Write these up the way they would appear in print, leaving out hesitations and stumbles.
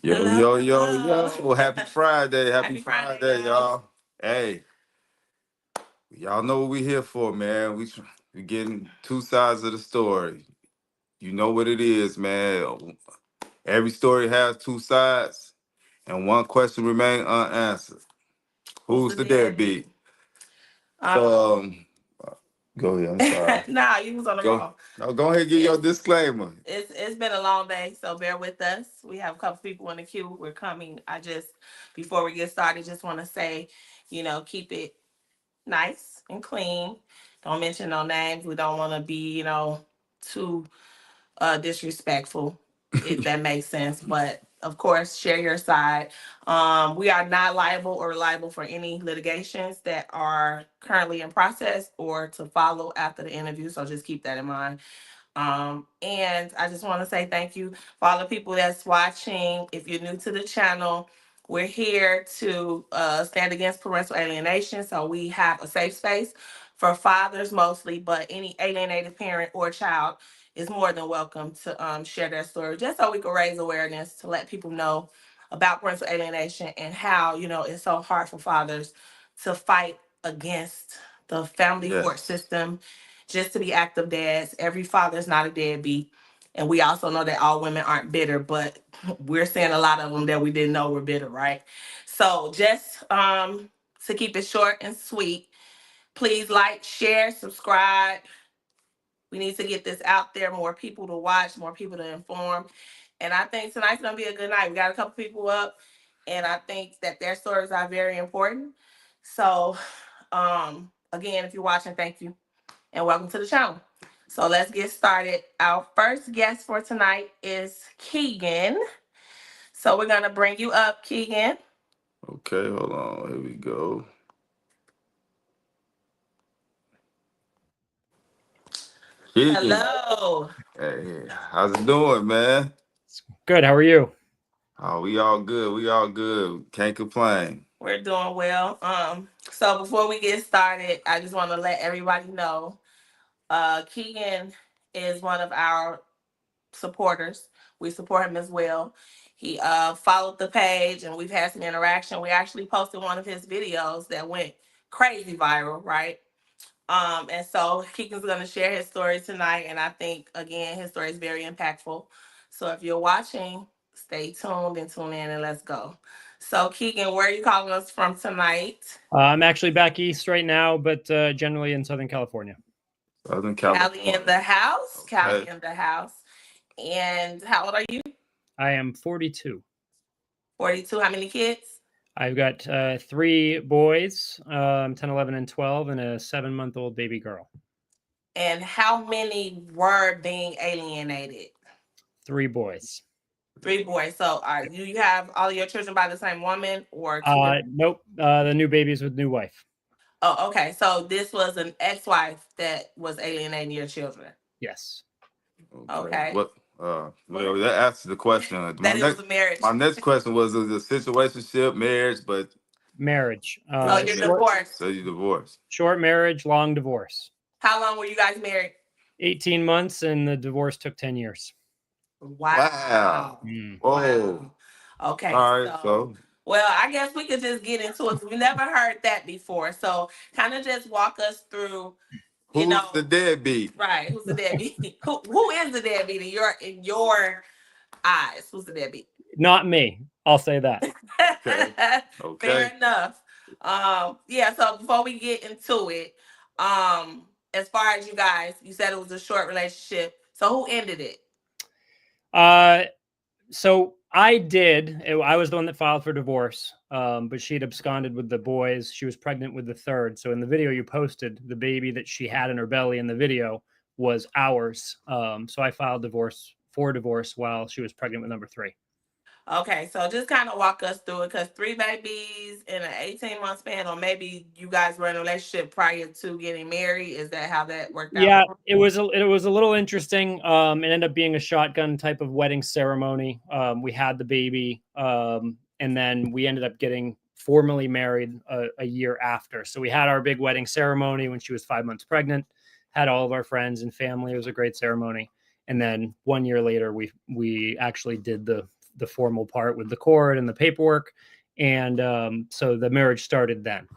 Yo, Hello, yo, yo, hello. yo. Happy Friday. Happy Happy Friday, Friday, y'all. y'all. Hey, y'all know what we here for, man. We getting two sides of the story. You know what it is, man. Every story has two sides, and one question remain unanswered. Who's Who's the the deadbeat? deadbeat? Um, Um, go ahead. I'm sorry. nah, you was on the Go. roll. No, go ahead and give your It's disclaimer. it's been a long day, so bear with us. We have a couple people in the queue. We're coming. I just before we get started, just want to say, keep it nice and clean. Don't mention no names. We don't want to be, too disrespectful, if that makes sense. But of course, share your side. We are not liable for any litigations that are currently in process or to follow after the interview. So just keep that in mind. And I just want to say thank you for all the people that's watching. If you're new to the channel, we're here to stand against parental alienation. So we have a safe space for fathers mostly, but any alienated parent or child is more than welcome to share their story, just so we can raise awareness to let people know about parental alienation and how it's so hard for fathers to fight against the family court Yes. system just to be active dads. Every father is not a deadbeat. And we also know that all women aren't bitter, but we're seeing a lot of them that we didn't know were bitter, right? So just to keep it short and sweet, please like, share, subscribe. We need to get this out there, more people to watch, more people to inform. And I think tonight's gonna be a good night. We got a couple people up, and I think that their stories are very important. So again, if you're watching, thank you and welcome to the channel. So let's get started. Our first guest for tonight is Keegan. So we're gonna bring you up, Keegan. Okay, hold on. Here we go. Keegan. Hello. Hey, how's it doing, man? Good. How are you? Oh, we all good. We all good. Can't complain. We're doing well. So before we get started, I just want to let everybody know, Keegan is one of our supporters. We support him as well. He followed the page and we've had some interaction. We actually posted one of his videos that went crazy viral, right? And so Keegan's gonna share his story tonight, and I think again his story is very impactful. So if you're watching, stay tuned and tune in and let's go. So Keegan, where are you calling us from tonight? I'm actually back east right now, but generally in Southern California. Southern Cali in the California. house. Cali Okay. in the house. And how old are you? I am 42. 42. How many kids? I've got 3 boys, 10, 11, and 12, and a 7-month-old baby girl. And how many were being alienated? 3 boys. 3 boys. So do you have all of your children by the same woman or two different? Nope. The new baby's with new wife. Oh, okay. So this was an ex-wife that was alienating your children. Yes. Okay. Okay. Well, that answers the question. That it was a marriage. My next question was a situationship, marriage, but Marriage. So you're Short, divorced. so you divorced. short marriage, long divorce. How long were you guys married? 18 months, and the divorce took 10 years. Wow. Mm. Whoa. Okay. All right. So Well, I guess we could just get into it. We never heard that before. So kind of just walk us through, who's the deadbeat? right, who's the deadbeat? Who is the deadbeat in your eyes? Who's the deadbeat? Not me. I'll say that. Okay. Okay. Fair enough. Yeah, so before we get into it, as far as you guys, you said it was a short relationship. So who ended it? So I did. I was the one that filed for divorce, but she had absconded with the boys. She was pregnant with the third. So in the video you posted, the baby that she had in her belly in the video was ours. So I filed divorce while she was pregnant with number 3. Okay, so just kind of walk us through it, because 3 babies in an 18-month span, or maybe you guys were in a relationship prior to getting married. Is that how that worked out? Yeah, it was a little interesting. It ended up being a shotgun type of wedding ceremony. We had the baby, and then we ended up getting formally married a year after. So we had our big wedding ceremony when she was 5 months pregnant. Had all of our friends and family. It was a great ceremony. And then 1 year later, we actually did the the formal part with the court and the paperwork. And so the marriage started then.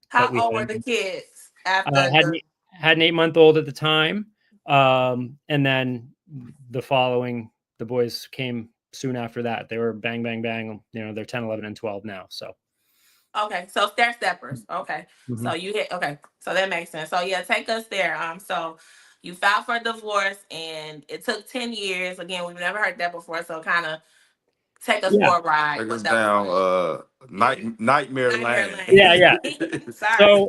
How old were the kids after had the? had an 8-month-old at the time, and then the boys came soon after that. They were bang bang bang. They're 10, 11, and 12 now. So Okay, so they're steppers. Okay, mm-hmm. so you hit. Okay, so that makes sense. So yeah, take us there. So you filed for divorce, and it took 10 years. Again, we've never heard that before. So kind of take us for a ride. Take What us that was like. down nightmare Nightmare lane. Yeah. Sorry. So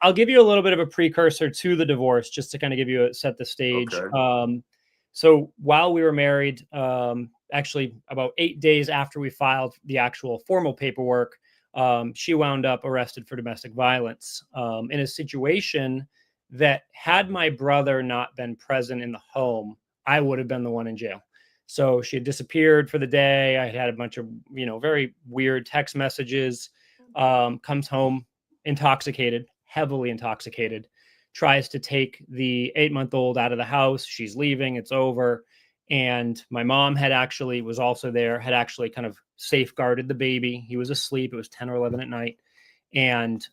I'll give you a little bit of a precursor to the divorce, just to kind of give you set the stage. Okay. So while we were married, actually about 8 days after we filed the actual formal paperwork, she wound up arrested for domestic violence in a situation that, had my brother not been present in the home, I would have been the one in jail. So she had disappeared for the day. I had a bunch of, very weird text messages. Comes home intoxicated, heavily intoxicated, tries to take the 8-month-old out of the house. She's leaving. It's over. And my mom was also there, had actually kind of safeguarded the baby. He was asleep. It was 10 or 11 at night. And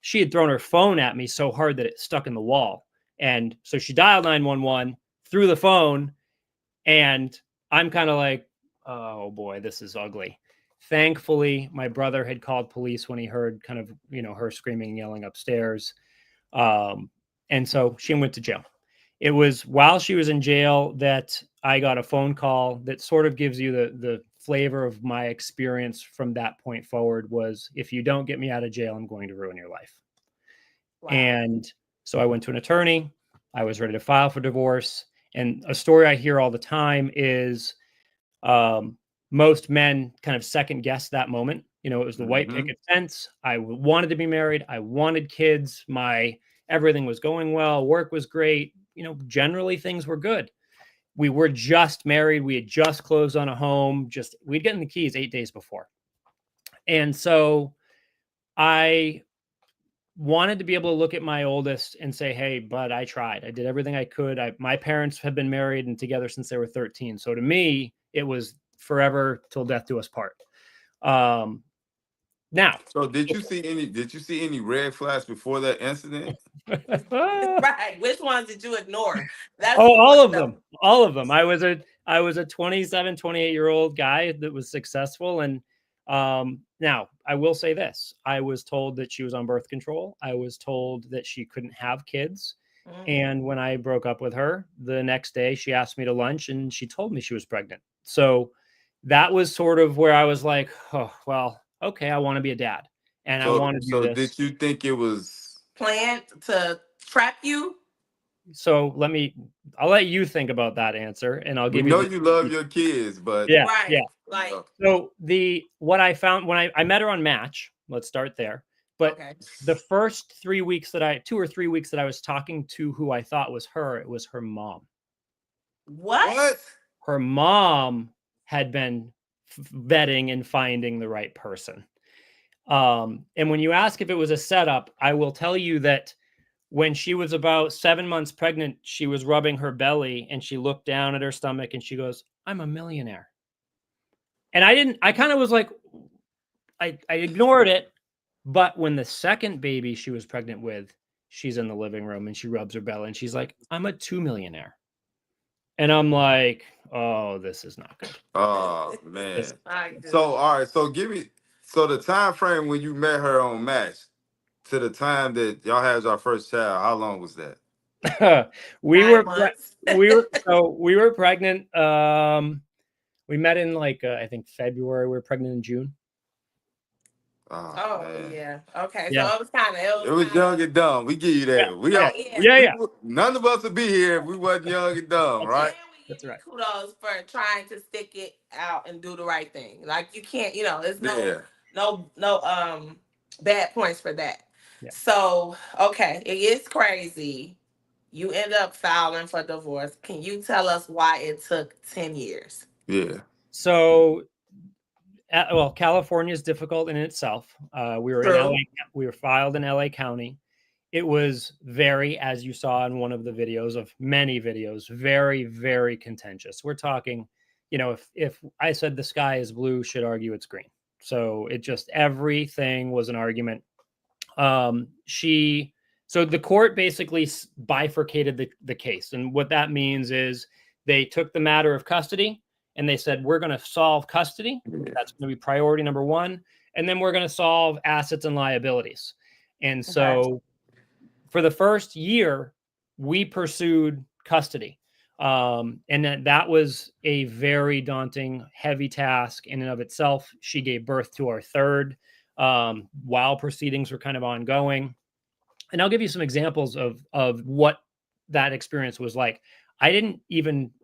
she had thrown her phone at me so hard that it stuck in the wall. And so she dialed 911 through the phone. And I'm kind of like, oh boy, this is ugly. Thankfully, my brother had called police when he heard kind of, her screaming and yelling upstairs. And so she went to jail. It was while she was in jail that I got a phone call that sort of gives you the flavor of my experience from that point forward. Was, if you don't get me out of jail, I'm going to ruin your life. Wow. And so I went to an attorney. I was ready to file for divorce. And a story I hear all the time is most men kind of second guess that moment. It was the white picket fence. I wanted to be married. I wanted kids. Everything was going well. Work was great. Generally things were good. We were just married. We had just closed on a home. We'd gotten the keys 8 days before. And so I wanted to be able to look at my oldest and say, hey, bud, I tried. I did everything I could. My parents have been married and together since they were 13. So to me, it was forever till death do us part. Now, so did you see any red flags before that incident? Right. Which ones did you ignore? That's all of them. All of them. I was a 27, 28-year-old guy that was successful. And now I will say this. I was told that she was on birth control. I was told that she couldn't have kids. And when I broke up with her, the next day she asked me to lunch and she told me she was pregnant. So that was sort of where I was like, oh, well, okay, I want to be a dad. And I want to do this. Did you think it was planned to trap you? So I'll let you think about that answer, and I'll give you. You love your kids, but yeah. Like, so what I found when I met her on Match. Let's start there. But the first 3 weeks 2 or 3 weeks that I was talking to who I thought was her, it was her mom. What? Her mom had been vetting and finding the right person. And when you ask if it was a setup, I will tell you that when she was about 7 months pregnant, she was rubbing her belly and she looked down at her stomach and she goes, I'm a millionaire. And I kind of was like, I ignored it. But when the second baby she was pregnant with, she's in the living room and she rubs her belly and she's like, I'm a 2 millionaire. And I'm like, oh, this is not good. Oh man. So all right, so the time frame when you met her on Match to the time that y'all had your first child, how long was that? we were pregnant. We met in I think February. We were pregnant in June. Oh yeah. Okay. Yeah. So it was kind of it was young and dumb. We give you that. Yeah. None of us would be here if we wasn't young and dumb, right? That's right. Kudos for trying to stick it out and do the right thing. Like you can't, there's no bad points for that. Yeah. So okay, it is crazy. You end up filing for divorce. Can you tell us why it took 10 years? Yeah. So California is difficult in itself. We were in LA. We were filed in LA County. It was as you saw in one of the videos of many videos, very, very contentious. We're talking if I said the sky is blue, should argue it's green. So it just everything was an argument. So the court basically bifurcated the case, and what that means is they took the matter of custody and they said we're going to solve custody. That's going to be priority number one, and then we're going to solve assets and liabilities. And so for the first year, we pursued custody. And that was a very daunting, heavy task in and of itself. She gave birth to our third while proceedings were kind of ongoing. And I'll give you some examples of what that experience was like. I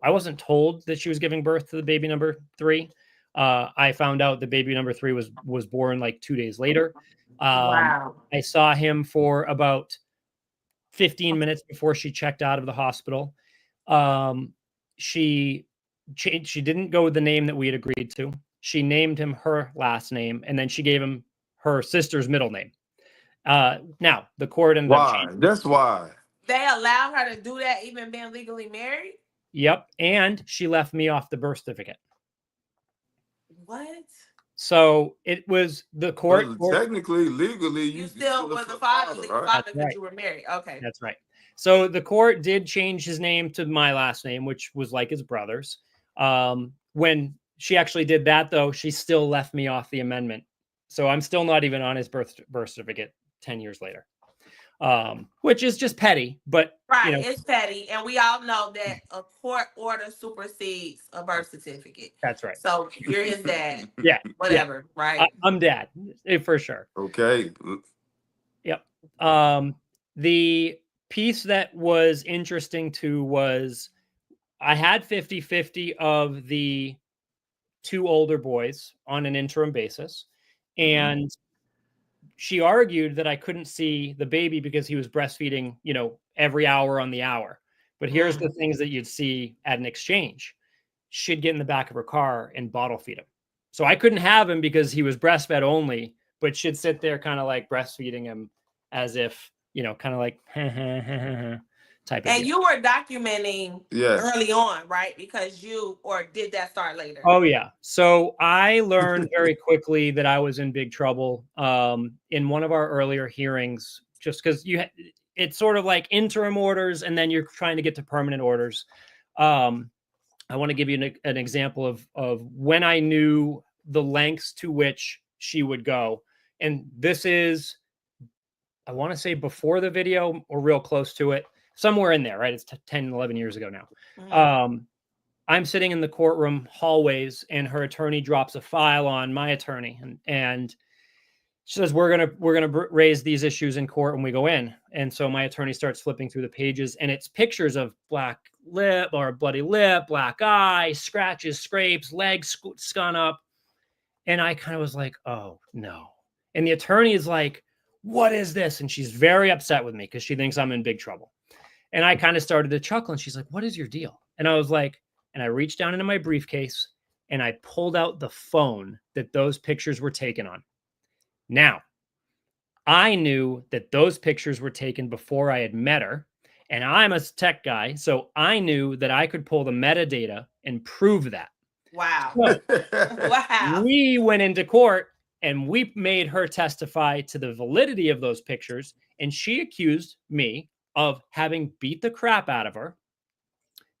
wasn't told that she was giving birth to the baby number 3. I found out the baby number 3 was born like 2 days later. Wow. I saw him for about 15 minutes before she checked out of the hospital. She didn't go with the name that we had agreed to. She named him her last name, and then she gave him her sister's middle name. Now the court ended up changing. That's why. They allowed her to do that, even being legally married? Yep. And she left me off the birth certificate. What? So it was the court. Well, technically, legally, you still was the father, right? because you were married. Okay. That's right. So the court did change his name to my last name, which was like his brother's. When she actually did that, though, she still left me off the amendment. So I'm still not even on his birth certificate 10 years later, which is just petty. But right, it's petty, and we all know that a court order supersedes a birth certificate. That's right. So you're his dad. Yeah, whatever. Yeah. Right. I'm dad for sure. Okay. Yep. The piece that was interesting too was I had 50-50 of the 2 older boys on an interim basis. And she argued that I couldn't see the baby because he was breastfeeding, every hour on the hour. But here's the things that you'd see at an exchange. She'd get in the back of her car and bottle feed him. So I couldn't have him because he was breastfed only, but she'd sit there kind of like breastfeeding him as if, kind of like type of and deal. You were documenting early on, right? Because did that start later? Oh, yeah. So I learned very quickly that I was in big trouble in one of our earlier hearings, just because it's sort of like interim orders and then you're trying to get to permanent orders. I want to give you an example of when I knew the lengths to which she would go. And this is, I want to say before the video or real close to it, somewhere in there, right? It's 10, 11 years ago now. I'm sitting in the courtroom hallways and her attorney drops a file on my attorney and she says, we're going to raise these issues in court when we go in. And so my attorney starts flipping through the pages and it's pictures of black lip or bloody lip, black eye, scratches, scrapes, legs scun up. And I kind of was like, oh no. And the attorney is like, what is this? And she's very upset with me because she thinks I'm in big trouble. And I kind of started to chuckle and she's like, what is your deal? And I was like, and I reached down into my briefcase and I pulled out the phone that those pictures were taken on. Now, I knew that those pictures were taken before I had met her, and I'm a tech guy, so I knew that I could pull the metadata and prove that. Wow. So, wow. We went into court and we made her testify to the validity of those pictures, and she accused me of having beat the crap out of her.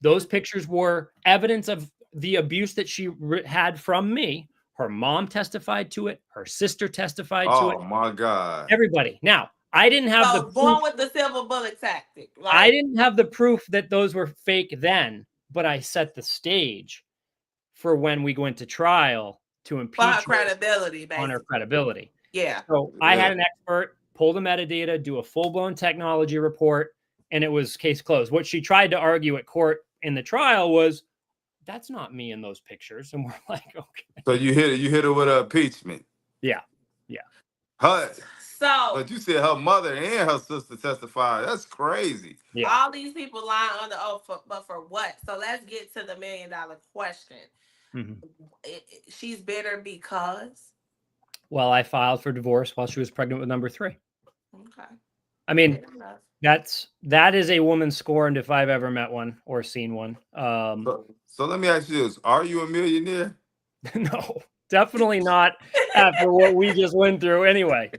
Those pictures were evidence of the abuse that she had from me. Her mom testified to it. Her sister testified to it. Oh my God. Everybody. Now, I didn't have the born with the silver bullet tactic. Right? I didn't have the proof that those were fake then, but I set the stage for when we go into trial to impeach her credibility, on her credibility. Yeah. So I had an expert pull the metadata, do a full-blown technology report, and it was case closed. What she tried to argue at court in the trial was, that's not me in those pictures. And we're like, okay. So you hit her with an impeachment. Yeah. But you said her mother and her sister testified. That's crazy. Yeah. All these people lying under oath, but for what? So let's get to the $1 million question. She's bitter because? Well, I filed for divorce while she was pregnant with number 3. Okay. I mean, That is a woman scorned if I've ever met one or seen one. So let me ask you this: are you a millionaire? No, definitely not after what we just went through. Anyway,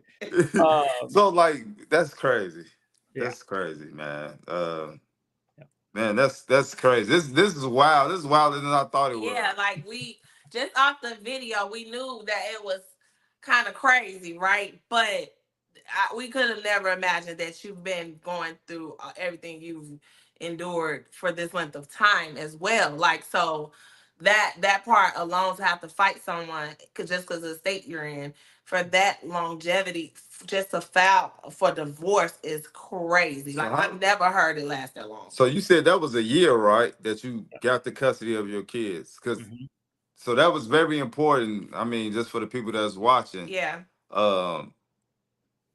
So like that's crazy. yeah, That's crazy, man. yeah. Man, that's crazy. This is wild. This is wilder than I thought it was. Yeah, like we just off the video, we knew that it was kind of crazy, right? But we could have never imagined that you've been going through everything you've endured for this length of time as well. Like so, that part alone to have to fight someone just because of the state you're in for that longevity, just to file for divorce is crazy. So Like how, I've never heard it last that long. so you said that was a year, right? That you got the custody of your kids, because Mhm. so that was very important. I mean, just for the people that's watching. Yeah. Um,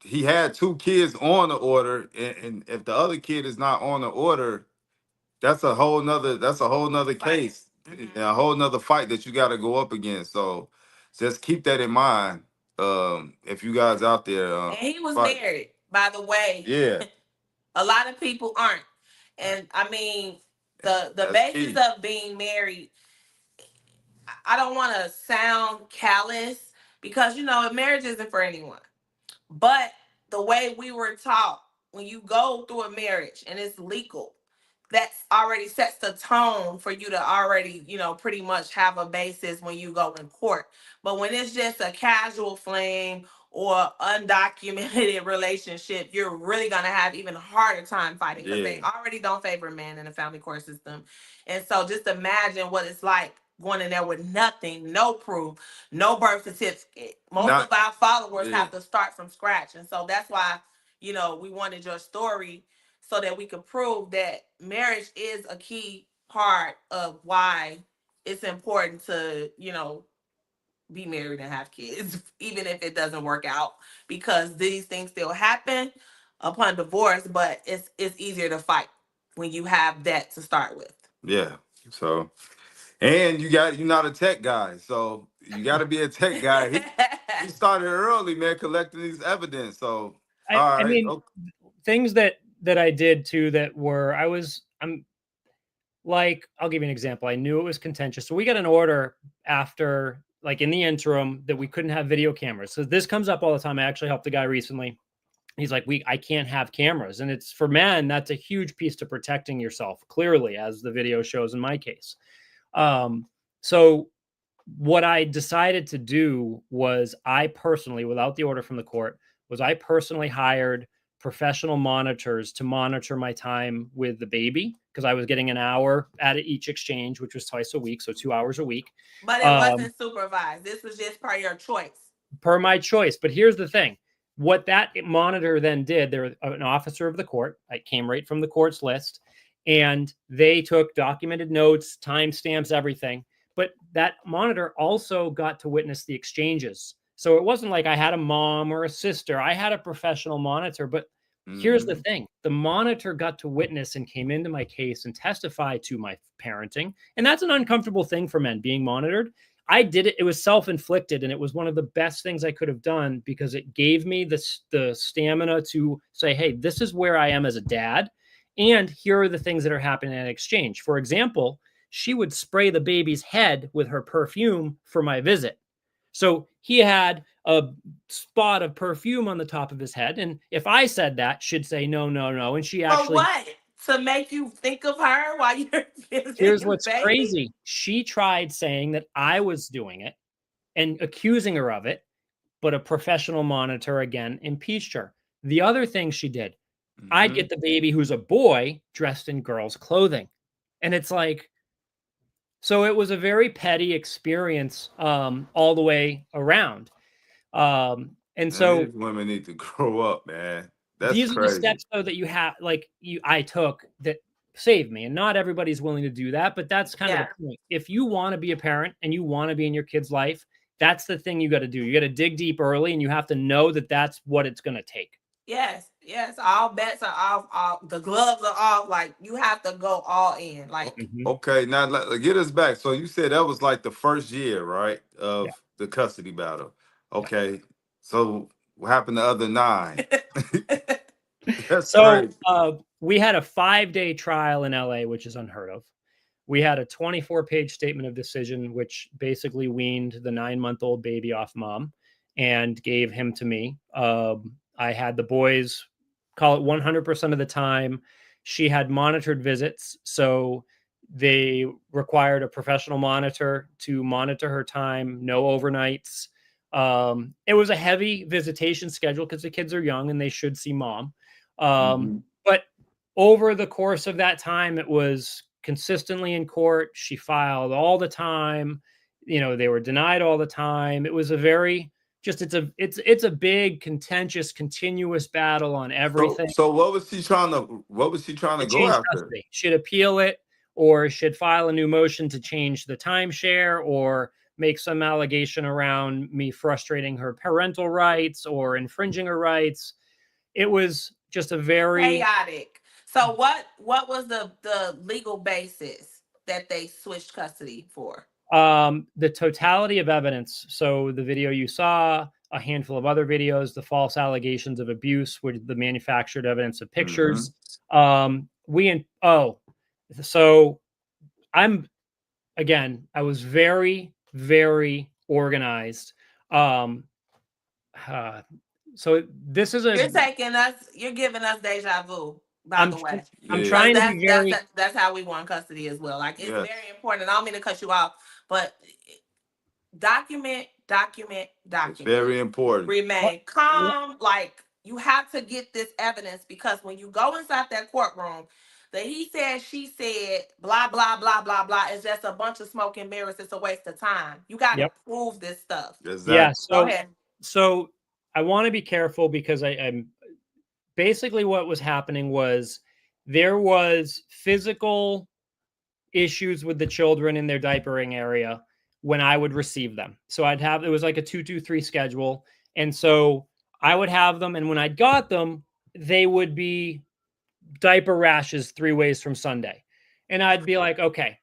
he had two kids on the order, and if the other kid is not on the order, that's a whole nother Fight. case, and a whole nother fight that you got to go up against. So just keep that in mind. If you guys out there, And he was fight. married, by the way. Yeah, A lot of people aren't. And I mean, the that's basis key. of being married, I don't want to sound callous because marriage isn't for anyone. But the way we were taught, when you go through a marriage and it's legal, that's already sets the tone for you to already, pretty much have a basis when you go in court. But when it's just a casual fling or undocumented relationship, you're really gonna have even harder time fighting because they Yeah, already don't favor men in the family court system. And so just imagine what it's like going in there with nothing, no proof, no birth certificate. Most of not our followers yeah, have to start from scratch. And so that's why, we wanted your story so that we could prove that marriage is a key part of why it's important to, be married and have kids, even if it doesn't work out, because these things still happen upon divorce, but it's easier to fight when you have that to start with. yeah. So and you're not a tech guy, so you got to be a tech guy. He started early, man, collecting these evidence. So all I right, mean, okay. things that I did too that were I'm like, I'll give you an example. I knew it was contentious. So we got an order after, like in the interim, that we couldn't have video cameras. So this comes up all the time. I actually helped a guy recently. He's like, I can't have cameras. And it's for men, that's a huge piece to protecting yourself, clearly, as the video shows in my case. So what I decided to do was I personally, without the order from the court, was I personally hired professional monitors to monitor my time with the baby because I was getting an hour at each exchange, which was twice a week, so 2 hours a week, But it um, wasn't supervised. This was just per your choice. per my choice. But here's the thing: what that monitor then did, they're an officer of the court. I came right from the court's list, and they took documented notes, timestamps, everything. But that monitor also got to witness the exchanges. So it wasn't like I had a mom or a sister. I had a professional monitor. But here's the Hmm. thing: the monitor got to witness and came into my case and testify to my parenting. And that's an uncomfortable thing for men, being monitored. I did it. It was self-inflicted, and it was one of the best things I could have done because it gave me the stamina to say, "Hey, this is where I am as a dad, and here are the things that are happening in exchange." For example, she would spray the baby's head with her perfume for my visit. So he had a spot of perfume on the top of his head, and if I said that, she'd say no, no, no, and she For actually. what? To make you think of her while you're visiting Here's your what's baby? crazy: she tried saying that I was doing it and accusing her of it, but a professional monitor again impeached her. The other thing she did, I'd Hmm. get the baby who's a boy dressed in girls' clothing. And it's like, so it was a very petty experience all the way around. And Man, so these women need to grow up, man. That's these are the crazy. steps though that you have, like I took that saved me. And not everybody's willing to do that, but that's kind of the Yeah. point. If you want to be a parent and you want to be in your kid's life, that's the thing you got to do. You got to dig deep early, and you have to know that that's what it's going to take. Yes. Yes. All bets are off. All the gloves are off. Like you have to go all in. Like Mhm. Okay, now get us back. So you said that was like the first year, right, Yeah, of the custody battle. yeah. Okay, so what happened the other nine? That's So crazy. we had a 5-day trial in LA, which is unheard of. We had a 24-page statement of decision, which basically weaned the 9-month-old baby off mom and gave him to me. I had the boys call it 100% of the time. She had monitored visits. So they required a professional monitor to monitor her time, no overnights. It was a heavy visitation schedule because the kids are young and they should see mom. Mm-hmm. But over the course of that time, it was consistently in court. She filed all the time. They were denied all the time. It was a very it's a big, contentious, continuous battle on So, everything. so what was she trying to To go change after? custody. She'd appeal it, or she'd file a new motion to change the timeshare, or make some allegation around me frustrating her parental rights or infringing her rights. It was just a very Chaotic. So what was the legal basis that they switched custody for? the totality of evidence. So the video you saw, a handful of other videos, the false allegations of abuse with the manufactured evidence of Mm-hmm. pictures. So I'm I was very, very organized. Um, uh, so this is You're giving us deja vu, by I'm the way. I'm Yeah. Because trying to be very that's how we want custody as well. Like, it's Yes. very important. I don't mean to cut you off, but document, document, It's document. very important. what, Remain calm. Like, you have to get this evidence, because when you go inside that courtroom, the he said, she said, blah, blah, blah, blah, blah, is just a bunch of smoke and mirrors. It's a waste of time. You got to yep. prove this stuff. Yeah. Exactly. Go So ahead. so I want to be careful because I'm basically what was happening was there was physical issues with the children in their diapering area when I would receive them. So it was like a 2-2-3 schedule. And so I would have them. And when I got them, they would be diaper rashes 3 ways from Sunday. And I'd be like, okay,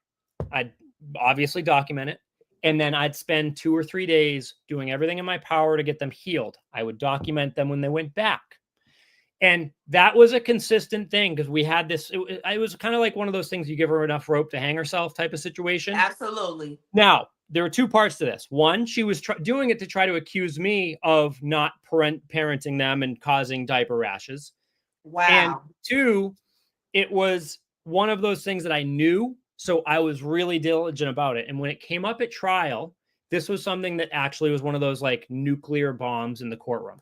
I'd obviously document it. And then I'd spend 2 or 3 days doing everything in my power to get them healed. I would document them when they went back. And that was a consistent thing because we had this. It was kind of like one of those things you give her enough rope to hang herself type of situation. Absolutely. Now, there were 2 parts to this. One, she was doing it to try to accuse me of not parenting them and causing diaper rashes. And Wow. 2, it was one of those things that I knew. So I was really diligent about it. And when it came up at trial, this was something that actually was one of those like nuclear bombs in the courtroom.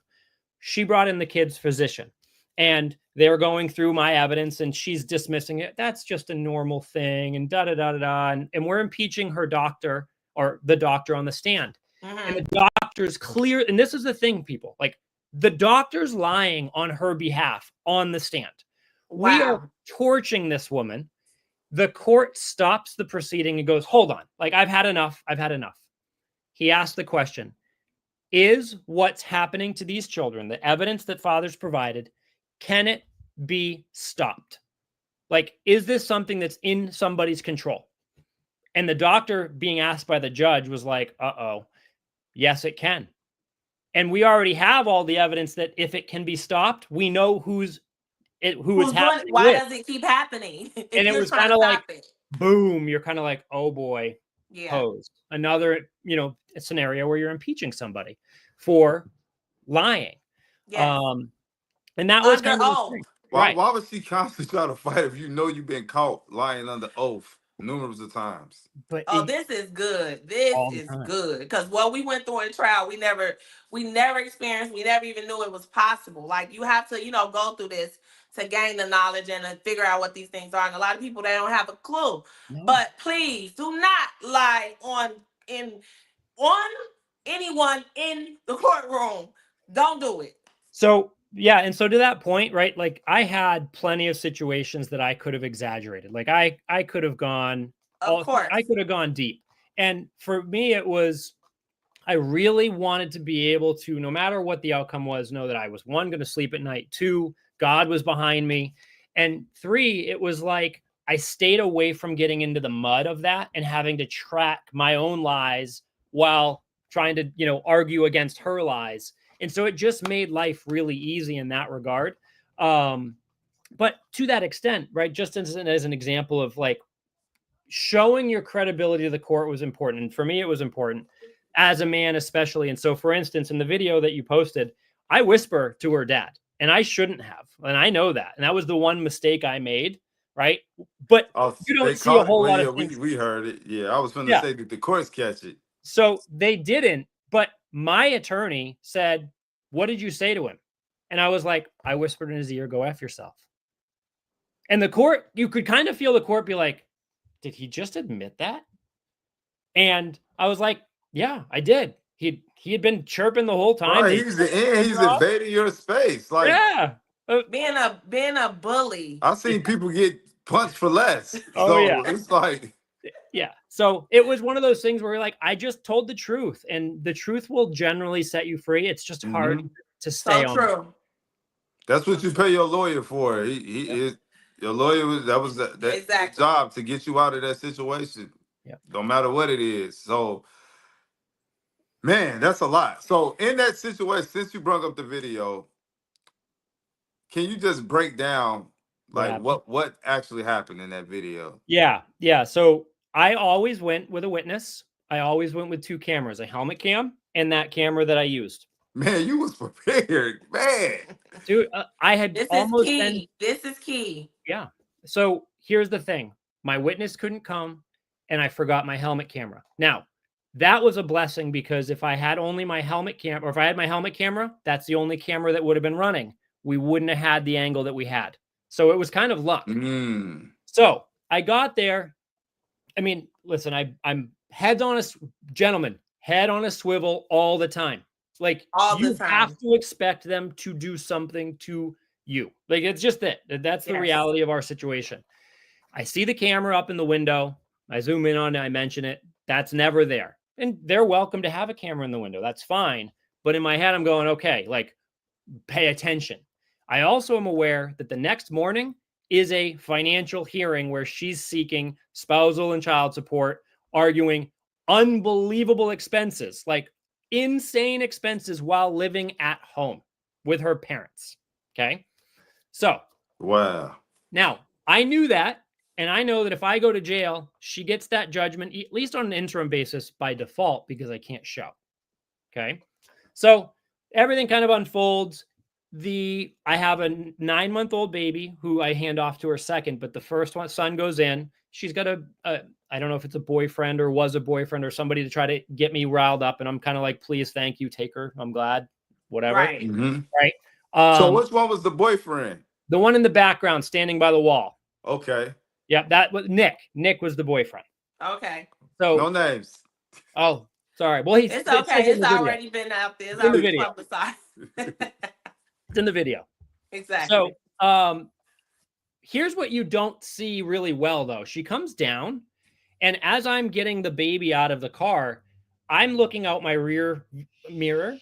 She brought in the kid's physician and they're going through my evidence and she's dismissing it. That's just a normal thing and da da da da da. And we're impeaching her doctor or the doctor on the stand. Mm-hmm. And the doctor's clear. And this is the thing, people, like the doctor's lying on her behalf on the stand. Wow. We are torching this woman. The court stops the proceeding and goes, hold on. Like, I've had enough. I've had enough. He asked the question, is what's happening to these children, the evidence that fathers provided, can it be stopped? Like, is this something that's in somebody's control? And the doctor being asked by the judge was like, uh-oh, yes, it can. And we already have all the evidence that if it can be stopped, we know who it's happening Why with. does it keep happening? If And it you're was trying kind to of like, stop it. boom, you're kind of like, oh boy, Yeah. posed. Another, scenario where you're impeaching somebody for lying. Yes. And that was Under kind of the thing. oath. Why, Right. why would she constantly try to fight if you know you've been caught lying under oath numerous of times? But Oh, this is good. This all the is time. good. Because what we went through in trial, we never experienced, we never even knew it was possible. Like, you have to, go through this to gain the knowledge and to figure out what these things are. And a lot of people, they don't have a clue. No. But please do not lie on anyone in the courtroom. Don't do it. So yeah, and so to that point, right? Like I had plenty of situations that I could have exaggerated. Like I could have gone Of course. I could have gone deep. And for me, it was I really wanted to be able to, no matter what the outcome was, know that I was 1, going to sleep at night, 2, God was behind me. And 3, it was like I stayed away from getting into the mud of that and having to track my own lies while trying to, argue against her lies. And so it just made life really easy in that regard. But to that extent, right, just as an example of like showing your credibility to the court was important. And for me, it was important as a man, especially. And so, for instance, in the video that you posted, I whisper to her dad, and I shouldn't have. And I know that. And that was the one mistake I made, right? But Oh, you they don't see a caught it. whole Well, lot yeah, of things. we heard it. Yeah, I was going to Yeah. say that the courts catch it. So they didn't. But my attorney said, "What did you say to him?" And I was like, "I whispered in his ear, go F yourself." And the court, you could kind of feel the court be like, did he just admit that? And I was like, yeah, I did. He had been chirping the whole time. Right, They he's invading your space. Like, yeah. Being a bully. I've seen people get punched for less. Oh yeah. So it's like, Yeah. So it was one of those things where you're like, I just told the truth, and the truth will generally set you free. It's just hard to stay So on. true. that's what you pay your lawyer for. He is your lawyer. That was that Exactly. job to get you out of that situation. Yep. No matter what it is. So, man, that's a lot. So in that situation, since you brought up the video, can you just break down What like happened? what actually happened in that video? Yeah. Yeah. So I always went with a witness. I always went with two cameras, a helmet cam and that camera that I used. Man, you was prepared, man. Dude, I had This is almost key. been. This is key. Yeah. So here's the thing. My witness couldn't come and I forgot my helmet camera. Now, that was a blessing because if I had only my helmet camera, or if I had my helmet camera, that's the only camera that would have been running. We wouldn't have had the angle that we had. So it was kind of luck. So I got there. I mean, listen, I'm head on a gentleman, head on a swivel all the time. Like All you the time. have to expect them to do something to you. Like it's just that. That's the reality of our situation. I see the camera up in the window. I zoom in on it. I mention it. That's never there. And they're welcome to have a camera in the window. That's fine. But in my head, I'm going, okay, like pay attention. I also am aware that the next morning is a financial hearing where she's seeking spousal and child support, arguing unbelievable expenses, like insane expenses while living at home with her parents. Okay. So, wow. Now, I knew that. And I know that if I go to jail, she gets that judgment, at least on an interim basis by default, because I can't show. Okay. So everything kind of unfolds. I have a 9-month-old baby who I hand off to her second, but the first one son goes in. She's got I don't know if it's a boyfriend or was a boyfriend or somebody to try to get me riled up. And I'm kind of like, please, thank you, take her. I'm glad, whatever. Right. Right. So which one was the boyfriend? The one in the background standing by the wall. Okay. Yeah, that was Nick. Nick was the boyfriend. Okay. So no names. Oh, sorry. Well, it's okay. It's already been out there. It's in the already video. publicized. It's in the video. Exactly. So, here's what you don't see really well, though. She comes down, and as I'm getting the baby out of the car, I'm looking out my rear mirror,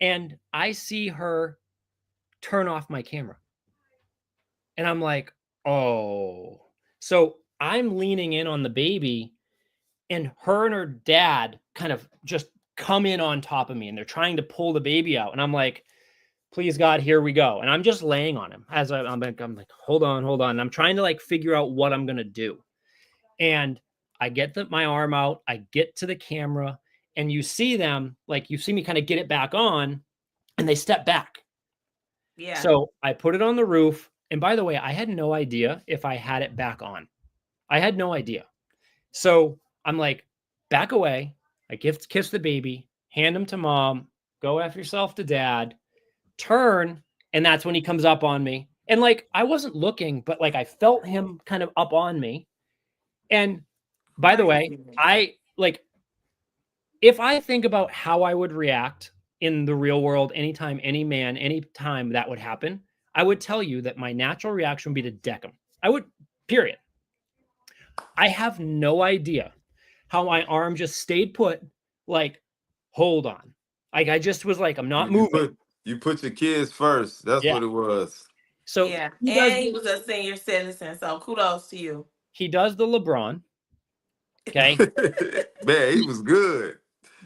and I see her turn off my camera. And I'm like, oh. So I'm leaning in on the baby, and her and her dad kind of just come in on top of me, and they're trying to pull the baby out. And I'm like, please God, here we go. And I'm just laying on him as I'm like, hold on. And I'm trying to like figure out what I'm going to do. And I get my arm out, I get to the camera, and you see them, like you see me kind of get it back on, and they step back. Yeah. So I put it on the roof. And by the way, I had no idea if I had it back on. I had no idea. So I'm like, back away. I kiss the baby, hand him to mom, go F yourself to dad, turn. And that's when he comes up on me. And like, I wasn't looking, but like, I felt him kind of up on me. And by the way, if I think about how I would react in the real world, anytime that would happen, I would tell you that my natural reaction would be to deck him. I would, period. I have no idea how my arm just stayed put, like, hold on. Like, I just was like, I'm not moving. You put your kids first. That's what it was. So yeah. He was a senior citizen, so kudos to you. He does the LeBron. Okay. Man, he was good.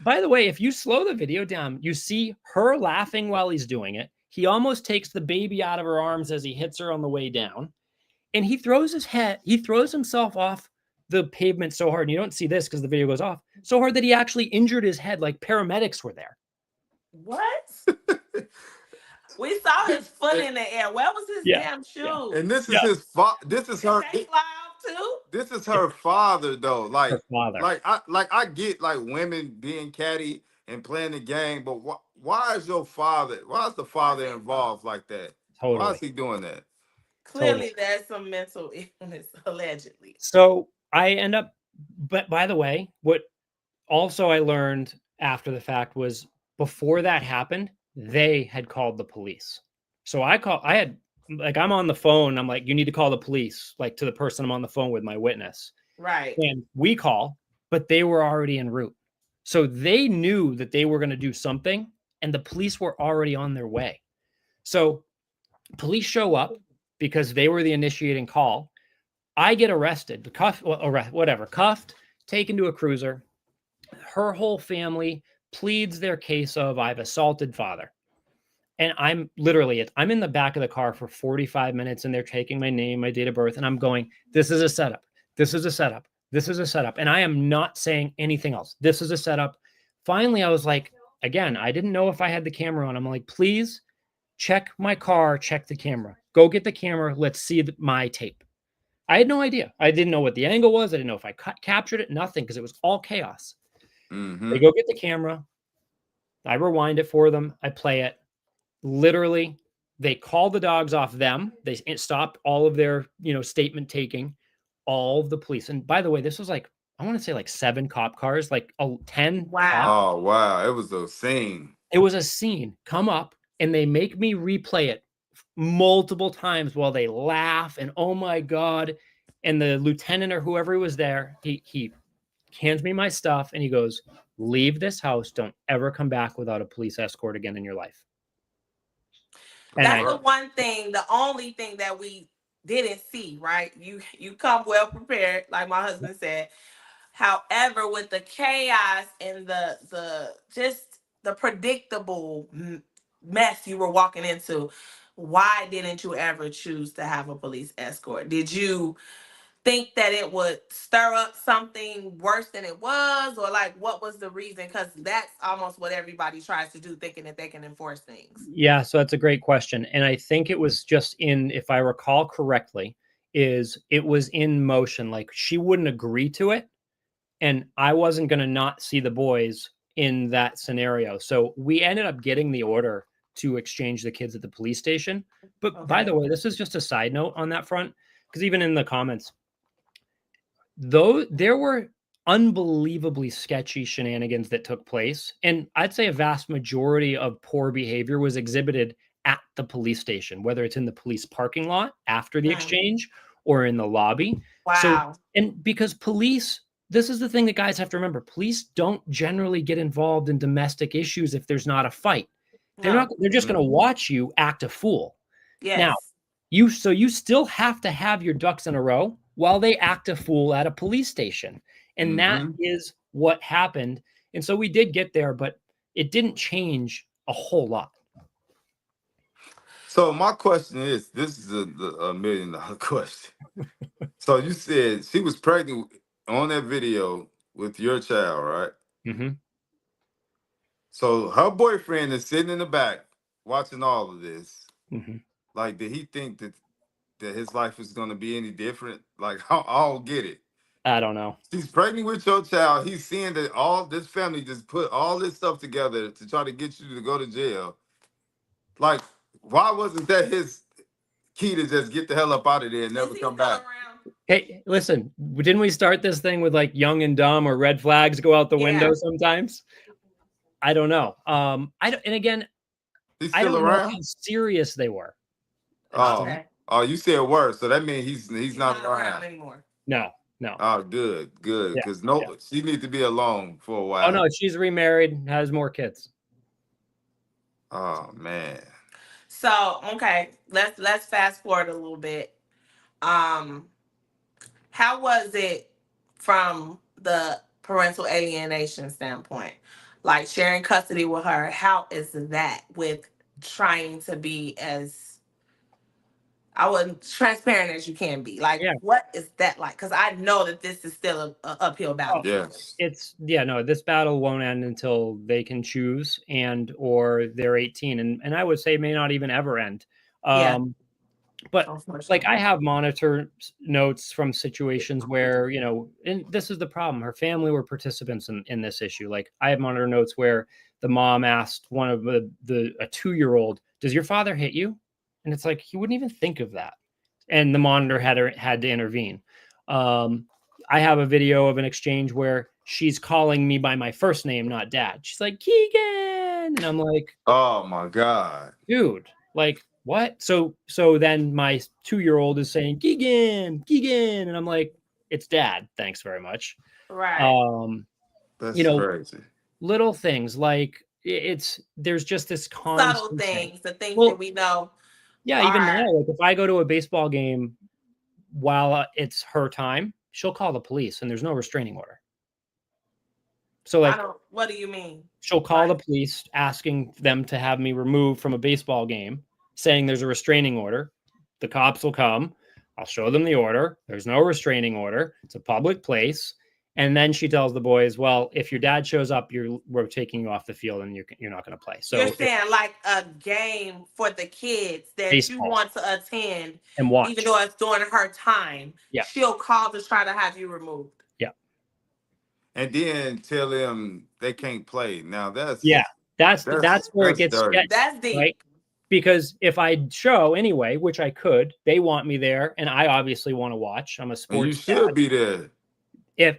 By the way, if you slow the video down, you see her laughing while he's doing it. He almost takes the baby out of her arms as he hits her on the way down. And he throws himself off the pavement so hard. And you don't see this because the video goes off so hard that he actually injured his head. Like paramedics were there. What? We saw his foot in the air. Where was his Yeah. damn shoes? And this is Yeah. his this is Did her they fly off too? this is her father though. Her father. I get like women being catty and playing the game, but why is your father? Why is the father involved like that? Why Totally. is he doing that? Clearly, there's some mental illness, allegedly. So I end up, but by the way, what also I learned after the fact was before that happened, they had called the police. So I had, like, I'm on the phone. I'm like, you need to call the police, like to the person I'm on the phone with, my witness. Right. And we call, but they were already en route. So they knew that they were going to do something and the police were already on their way. So police show up because they were the initiating call. I get arrested, cuffed, whatever, cuffed, taken to a cruiser. Her whole family pleads their case of I've assaulted father. And I'm in the back of the car for 45 minutes and they're taking my name, my date of birth. And I'm going, this is a setup. This is a setup. This is a setup. And I am not saying anything else. This is a setup. Finally, I was like, again, I didn't know if I had the camera on. I'm like, please check my car, check the camera. Go get the camera. Let's see my tape. I had no idea. I didn't know what the angle was. I didn't know if I captured it. Nothing, because it was all chaos. They go get the camera. I rewind it for them. I play it. Literally, they call the dogs off them. They stopped all of their, statement taking, all of the police. And by the way, this was like, I want to say like 7 cop cars, like 10. Wow. Oh wow, it was a scene. It was a scene. Come up and they make me replay it multiple times while they laugh and oh my God. And the lieutenant or whoever was there, he hands me my stuff and he goes, leave this house. Don't ever come back without a police escort again in your life. And That's the one thing, the only thing that we didn't see, right? You come well prepared, like my husband said. However, with the chaos and the just the predictable mess you were walking into, why didn't you ever choose to have a police escort? Did you think that it would stir up something worse than it was, or like what was the reason? Because that's almost what everybody tries to do, thinking that they can enforce things. Yeah, so that's a great question. And I think it was just if I recall correctly, it was in motion. Like she wouldn't agree to it. And I wasn't going to not see the boys in that scenario. So we ended up getting the order to exchange the kids at the police station. But by the way, this is just a side note on that front, because even in the comments, though there were unbelievably sketchy shenanigans that took place, and I'd say a vast majority of poor behavior was exhibited at the police station, whether it's in the police parking lot after the exchange or in the lobby. Wow. So, and because police, this is the thing that guys have to remember, police don't generally get involved in domestic issues if there's not a fight. They're just going to watch you act a fool. Yes. Now, you still have to have your ducks in a row while they act a fool at a police station. And that is what happened. And so we did get there, but it didn't change a whole lot. So my question is, this is a $1 million question. So you said she was pregnant on that video with your child, right? Mm-hmm. So her boyfriend is sitting in the back watching all of this. Mm-hmm. Like, did he think that his life is going to be any different? Like, I don't get it. I don't know. She's pregnant with your child. He's seeing that all this family just put all this stuff together to try to get you to go to jail. Like, why wasn't that his key to just get the hell up out of there and never come back? Hey, listen, didn't we start this thing with like young and dumb or red flags go out the window sometimes? I don't know. And again, I don't know how serious they were. Oh, you said worse. So that means he's not around anymore. No. Oh, good. Because she needs to be alone for a while. Oh no, she's remarried, has more kids. Oh man. So okay, let's fast forward a little bit. How was it from the parental alienation standpoint? Like sharing custody with her, how is that with trying to be as I wasn't transparent as you can be. Like, Yeah. what is that like? Because I know that this is still a uphill battle Oh, for you. Yes. it's yeah, no, this battle won't end until they can choose and or they're 18. And I would say may not even ever end. Yeah, But like I unfortunately. have monitor notes from situations where, and this is the problem. Her family were participants in this issue. Like I have monitor notes where the mom asked one of a 2-year-old, "Does your father hit you?" And it's like he wouldn't even think of that. And the monitor had to intervene. Um, I have a video of an exchange where she's calling me by my first name, not dad. She's like, "Keegan," and I'm like, Oh my God. dude, like what? So then my 2-year-old is saying Keegan, and I'm like, it's dad. Thanks very much. Right. Um, you That's know, crazy. little things like it's there's just this Subtle constant thing. things, the things that Well, we know yeah, even now, are. like if I go to a baseball game while it's her time, she'll call the police, and there's no restraining order. So I like don't. What do you mean? she'll call the Like, police asking them to have me removed from a baseball game, saying there's a restraining order. The cops will come. I'll show them the order. There's no restraining order. It's a public place. And then she tells the boys, "Well, if your dad shows up, we're taking you off the field, and you're not going to play." you're So it's saying like a game for the kids that you baseball want to attend, and even watch. though it's during her time. Yeah, She'll call to try to have you removed. yeah, And then tell them they can't play. Now yeah. that's That's where it that's gets dirty. sketchy, That's deep. right? Because if I show anyway, which I could, they want me there, and I obviously want to watch. I'm a And you sports dad. should be there.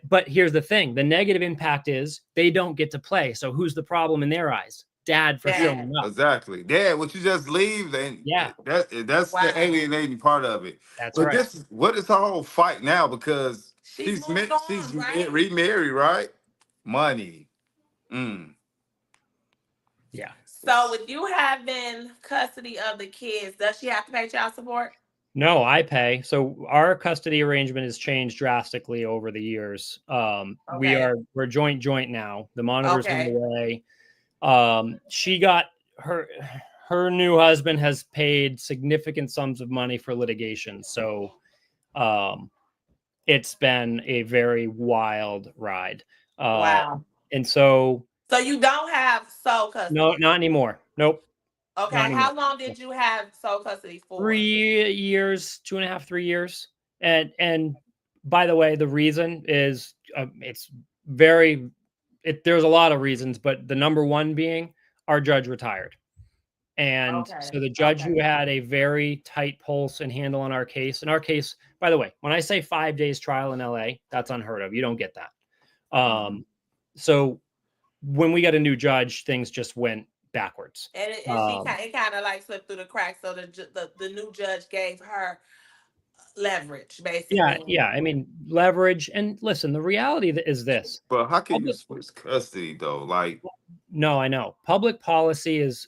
But here's the thing, the negative impact is they don't get to play. So who's the problem in their eyes? Dad for Dad. showing up. Exactly. Dad, would you just leave? And Yeah, that's the Wow. alienating part of it. that's But right. this is what is her whole fight now because She's moved on, right? remarried, right? Money. Mm. Yeah. So with you having custody of the kids, does she have to pay child support? No, I pay. So our custody arrangement has changed drastically over the years. Okay. We're joint now. The monitors went Okay. away. She got her new husband has paid significant sums of money for litigation. So um it's been a very wild ride. Uh, Wow. and so, So you don't have sole no, custody. not anymore. Nope, not Okay. anymore. How long did you have sole custody for? 3 years, 2.5, 3 years. And by the way, the reason is it's very, there's a lot of reasons, but the number one being our judge retired. And Okay. so the judge Okay. who had a very tight pulse and handle on our case, by the way, when I say 5 days trial in LA, that's unheard of. You don't get that. So when we got a new judge, things just went backwards. And she kind of like slipped through the cracks. So the new judge gave her leverage, Yeah, basically. yeah. I mean, leverage. And listen, the reality is this. But how can you Public, switch custody though? Like, no, I know. Public policy is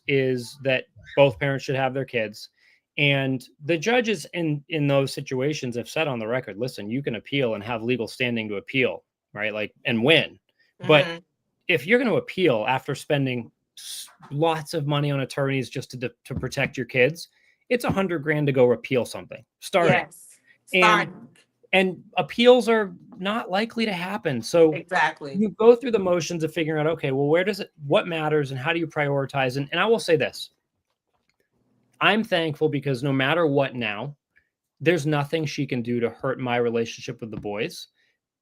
that both parents should have their kids. And the judges in those situations have said on the record, listen, you can appeal and have legal standing to appeal, right? Like and win. But Mm-hmm. if you're going to appeal after spending lots of money on attorneys just to protect your kids, it's $100,000 to go appeal something. Starting. Yes. And Starting. and appeals are not likely to happen. So Exactly. you go through the motions of figuring out, okay, well, what matters and how do you prioritize? And I will say this, I'm thankful because no matter what now, there's nothing she can do to hurt my relationship with the boys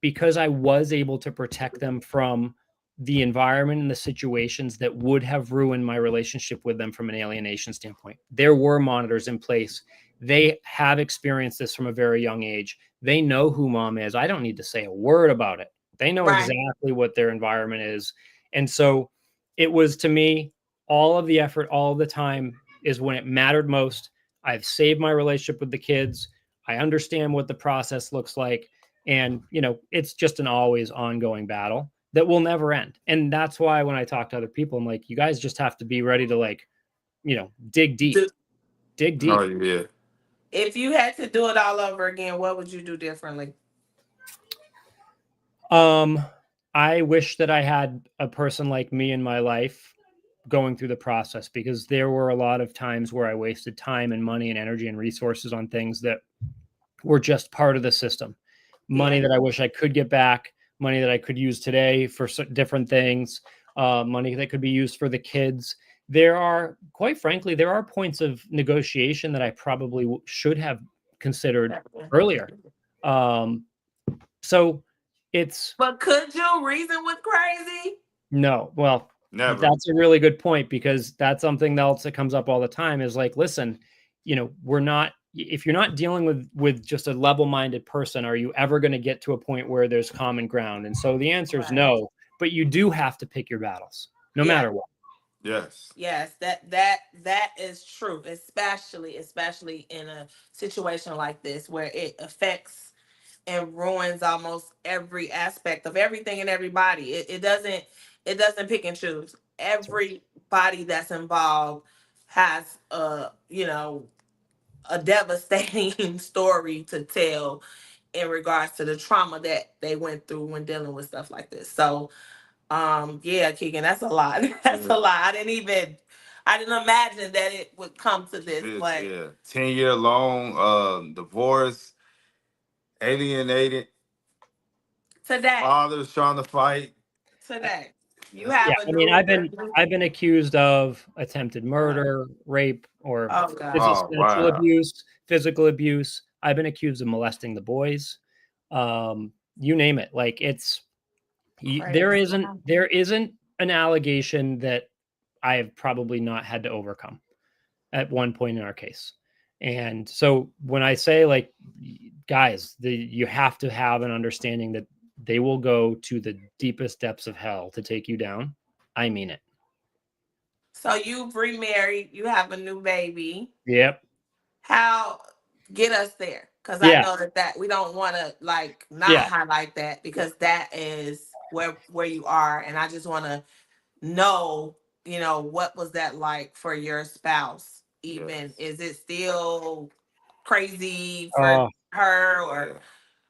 because I was able to protect them from the environment and the situations that would have ruined my relationship with them from an alienation standpoint. There were monitors in place. They have experienced this from a very young age. They know who mom is. I don't need to say a word about it. They know Right. exactly what their environment is. And so it was to me, all of the effort, all the time is when it mattered most. I've saved my relationship with the kids. I understand what the process looks like. And, it's just an always ongoing battle that will never end. And that's why when I talk to other people, I'm like, you guys just have to be ready to dig deep, dig oh deep. yeah. If you had to do it all over again, what would you do differently? I wish that I had a person like me in my life going through the process, because there were a lot of times where I wasted time and money and energy and resources on things that were just part of the system. Money Yeah. that I wish I could get back, money that I could use today for different things, money that could be used for the kids. There are, quite frankly, there are points of negotiation that I probably should have considered earlier. Um, so it's But could you reason with crazy? no, well, Never. that's a really good point, because that's something else that comes up all the time is like, listen, we're not, if you're not dealing with just a level-minded person, are you ever going to get to a point where there's common ground? And so the answer is Right. no, but you do have to pick your battles no Yeah. matter what. Yes. Yes, that is true, especially in a situation like this where it affects and ruins almost every aspect of everything and everybody. It doesn't pick and choose. Everybody that's involved has a devastating story to tell in regards to the trauma that they went through when dealing with stuff like this. So yeah, Keegan, that's a lot. That's a lot. I didn't imagine that it would come to this, This, but yeah. 10-year long divorce, alienated, today, fathers trying to fight. today, you Yeah, have a I mean, new. I've been accused of attempted murder, rape, or Oh God, Oh sexual wow. abuse, physical abuse. I've been accused of molesting the boys. You name it. Like, there crazy. isn't an allegation that I have probably not had to overcome at one point in our case. And so when I say, like, guys, you have to have an understanding that they will go to the deepest depths of hell to take you down, I mean it. So you've remarried. You have a new baby. Yep. How get us there? Because I Yeah. know that we don't want to like not Yeah. highlight that because that is where you are, and I just want to know, what was that like for your spouse? Even Yes. is it still crazy for Oh, her or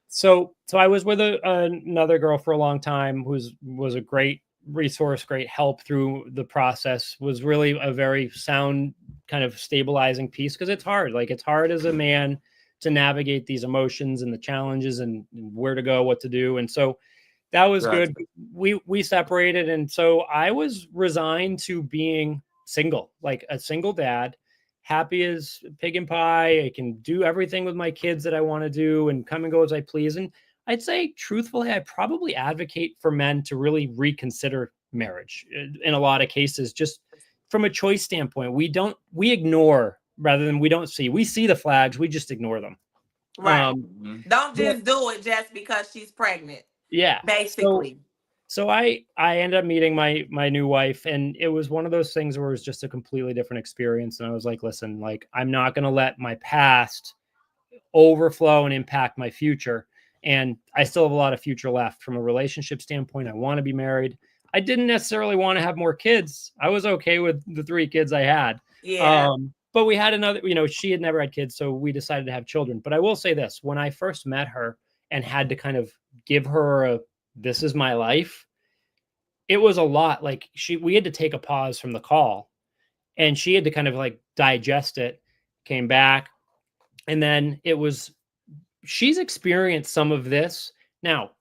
so I was with another girl for a long time, was a great resource, great help through the process. Was really a very sound kind of stabilizing piece, because it's hard. Like, it's hard as a man to navigate these emotions and the challenges and where to go, what to do. And so that was good. Exactly. We separated, and so I was resigned to being single, like a single dad, happy as pig and pie. I can do everything with my kids that I want to do and come and go as I please. And I'd say, truthfully, I probably advocate for men to really reconsider marriage in a lot of cases, just from a choice standpoint. We ignore rather than we don't see. We see the flags, we just ignore them. right? Mm-hmm. Don't But just do it just because she's pregnant. yeah, Basically, so I ended up meeting my new wife, and it was one of those things where it was just a completely different experience. And I was like, listen, like, I'm not going to let my past overflow and impact my future. And I still have a lot of future left from a relationship standpoint. I want to be married. I didn't necessarily want to have more kids. I was okay with the 3 kids I had. yeah, But we had another, she had never had kids, so we decided to have children. But I will say this, when I first met her and had to kind of give her this is my life, it was a lot. Like, we had to take a pause from the call, and she had to kind of like digest it, came back, and then she's experienced some of this. Now,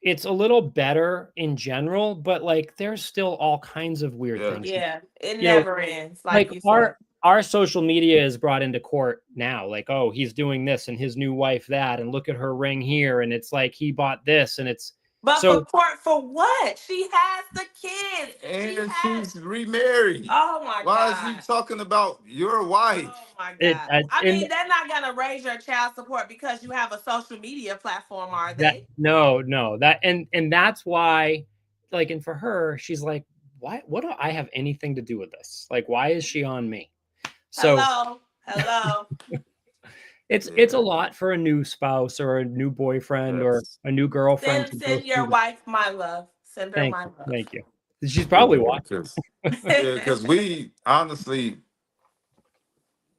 it's a little better in general, but like, there's still all kinds of weird Yeah. things. yeah. It You know, never ends, like, like you said. our social media is brought into court now. Like, oh, he's doing this and his new wife that, and look at her ring here, and it's like he bought this, and it's But so for what? She has the kids. She And has. she's remarried. Oh my Why is he God. talking about your wife? Oh my it God. I, I and mean, they're not gonna raise your child support because you have a social media platform, are that they? no that and that's why, like, and for her, she's like, why, what do I have anything to do with this? Like, why is she on me? So Hello. Hello. it's a Yeah. lot for a new spouse or a new boyfriend or Yes. a new girlfriend Send to go send your through this. wife my love. Send her my love. Thank you. She's probably Yeah. watching. Because we honestly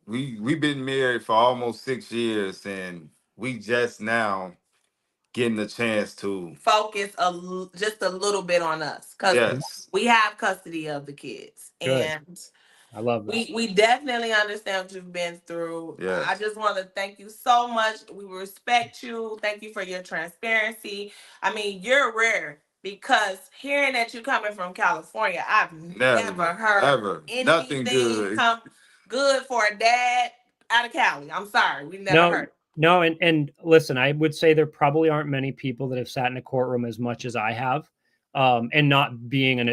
we've been married for almost 6 years, and we just now getting the chance to, focus just a little bit on us because yes, we have custody of the kids, Good. and I love that. we definitely understand what you've been through. I yes, just want to thank you so much. We respect you. Thank you for your transparency. I mean, you're rare because hearing that you're coming from California, I've never never, heard ever, nothing anything good. come good for a dad out of Cali. I'm sorry, we never No, heard. no, and listen, I would say there probably aren't many people that have sat in a courtroom as much as I have, and not being an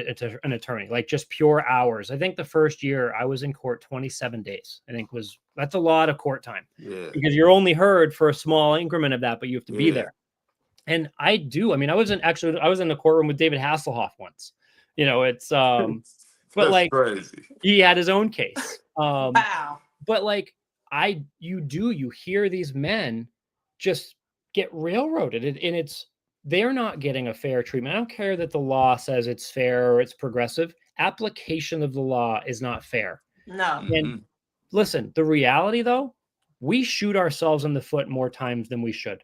attorney, like just pure hours. I think the first year I was in court 27 days. I think that's a lot of court time Yeah, because you're only heard for a small increment of that, but you have to be yeah, there. And I do. I mean, I was in the courtroom with David Hasselhoff once. It's but that's like crazy. he had his own case. Wow. But like you hear these men just get railroaded, and they're not getting a fair treatment. I don't care that the law says it's fair or it's progressive. Application of the law is not fair. No. And Hmm. listen, the reality though, we shoot ourselves in the foot more times than we should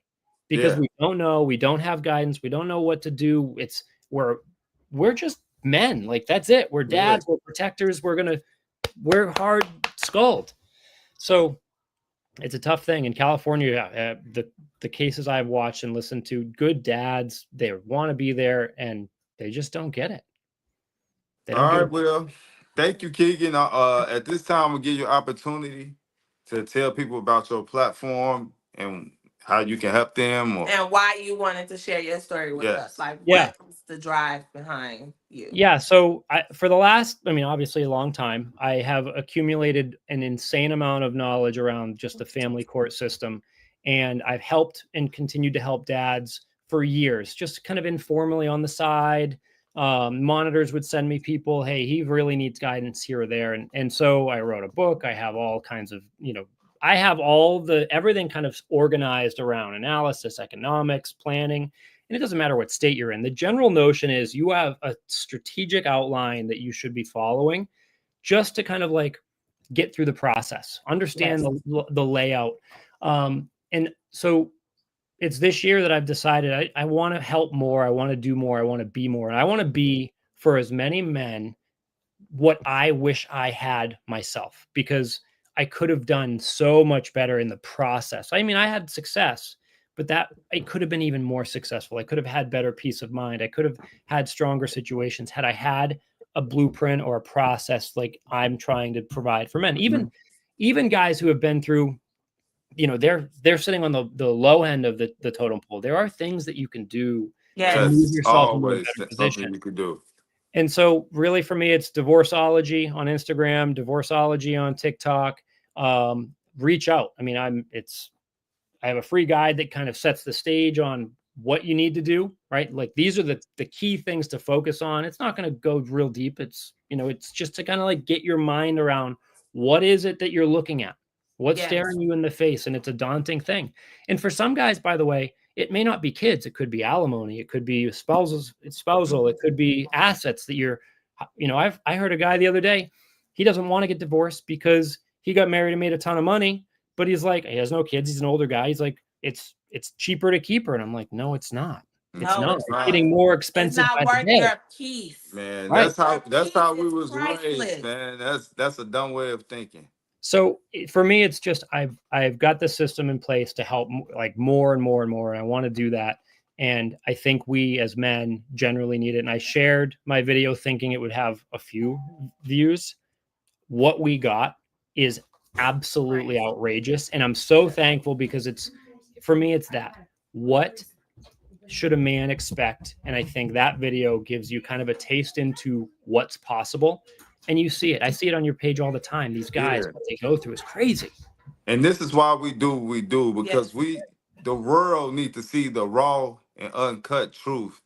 because Yeah, we don't know, we don't have guidance, we don't know what to do. We're just men. Like that's it. We're yeah. dads, we're protectors, we're hard skulled. So it's a tough thing in California. The cases I've watched and listened to, good dads, they want to be there and they just don't get it. They don't All get right, it. well, thank you, Keegan. At this time, we'll give you opportunity to tell people about your platform and how you can help them. Or And why you wanted to share your story with us. yes, Like, Yeah. what's the drive behind you? Yeah. So for the last, I mean, obviously a long time, I have accumulated an insane amount of knowledge around just the family court system. And I've helped and continued to help dads for years, just kind of informally on the side. Monitors would send me people, hey, he really needs guidance here or there. And so I wrote a book. I have all kinds of, I have everything kind of organized around analysis, economics, planning, and it doesn't matter what state you're in. The general notion is you have a strategic outline that you should be following just to kind of like get through the process, understand Yes. the layout. And so it's this year that I've decided I want to help more. I want to do more. I want to be more. And I want to be for as many men what I wish I had myself because I could have done so much better in the process. I mean, I had success, but that I could have been even more successful. I could have had better peace of mind. I could have had stronger situations had I had a blueprint or a process like I'm trying to provide for men. Even guys who have been through, they're sitting on the low end of the totem pole. There are things that you can do to Yes. move yes, yourself into a always better something position. you could do. And so really for me, it's Divorceology on Instagram, Divorceology on TikTok. Reach out. I mean, I have a free guide that kind of sets the stage on what you need to do, right? Like these are the key things to focus on. It's not going to go real deep. It's just to kind of like get your mind around what is it that you're looking at? What's Yes. staring you in the face? And it's a daunting thing. And for some guys, by the way, it may not be kids. It could be alimony. It could be spousal. It could be assets that I heard a guy the other day, he doesn't want to get divorced because he got married and made a ton of money, but he's like, he has no kids. He's an older guy. He's like, it's cheaper to keep her. And I'm like, no, it's not. It's No, not. it's It's not. getting more It's expensive not by the worth day. your peace. Man, Right. that's how we Peace is was raised, priceless. man. That's a dumb way of thinking. So for me, it's just I've got the system in place to help like more and more and more, and I want to do that. And I think we as men generally need it. And I shared my video thinking it would have a few views. What we got is absolutely outrageous, and I'm so thankful because for me it's that. What should a man expect? And I think that video gives you kind of a taste into what's possible. And you see it. I see it on your page all the time. These guys, Yeah. what they go through is crazy. And this is why we do what we do, because Yes. the world need to see the raw and uncut truth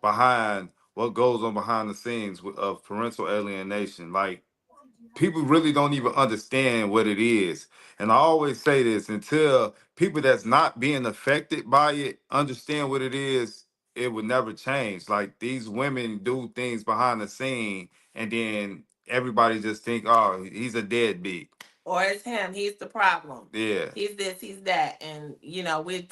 behind what goes on behind the scenes of parental alienation. Like, people really don't even understand what it is. And I always say this, until people that's not being affected by it understand what it is, it would never change. Like, these women do things behind the scene, and then everybody just think, oh, he's a deadbeat. or it's him. He's the problem. Yeah. He's this. He's that. And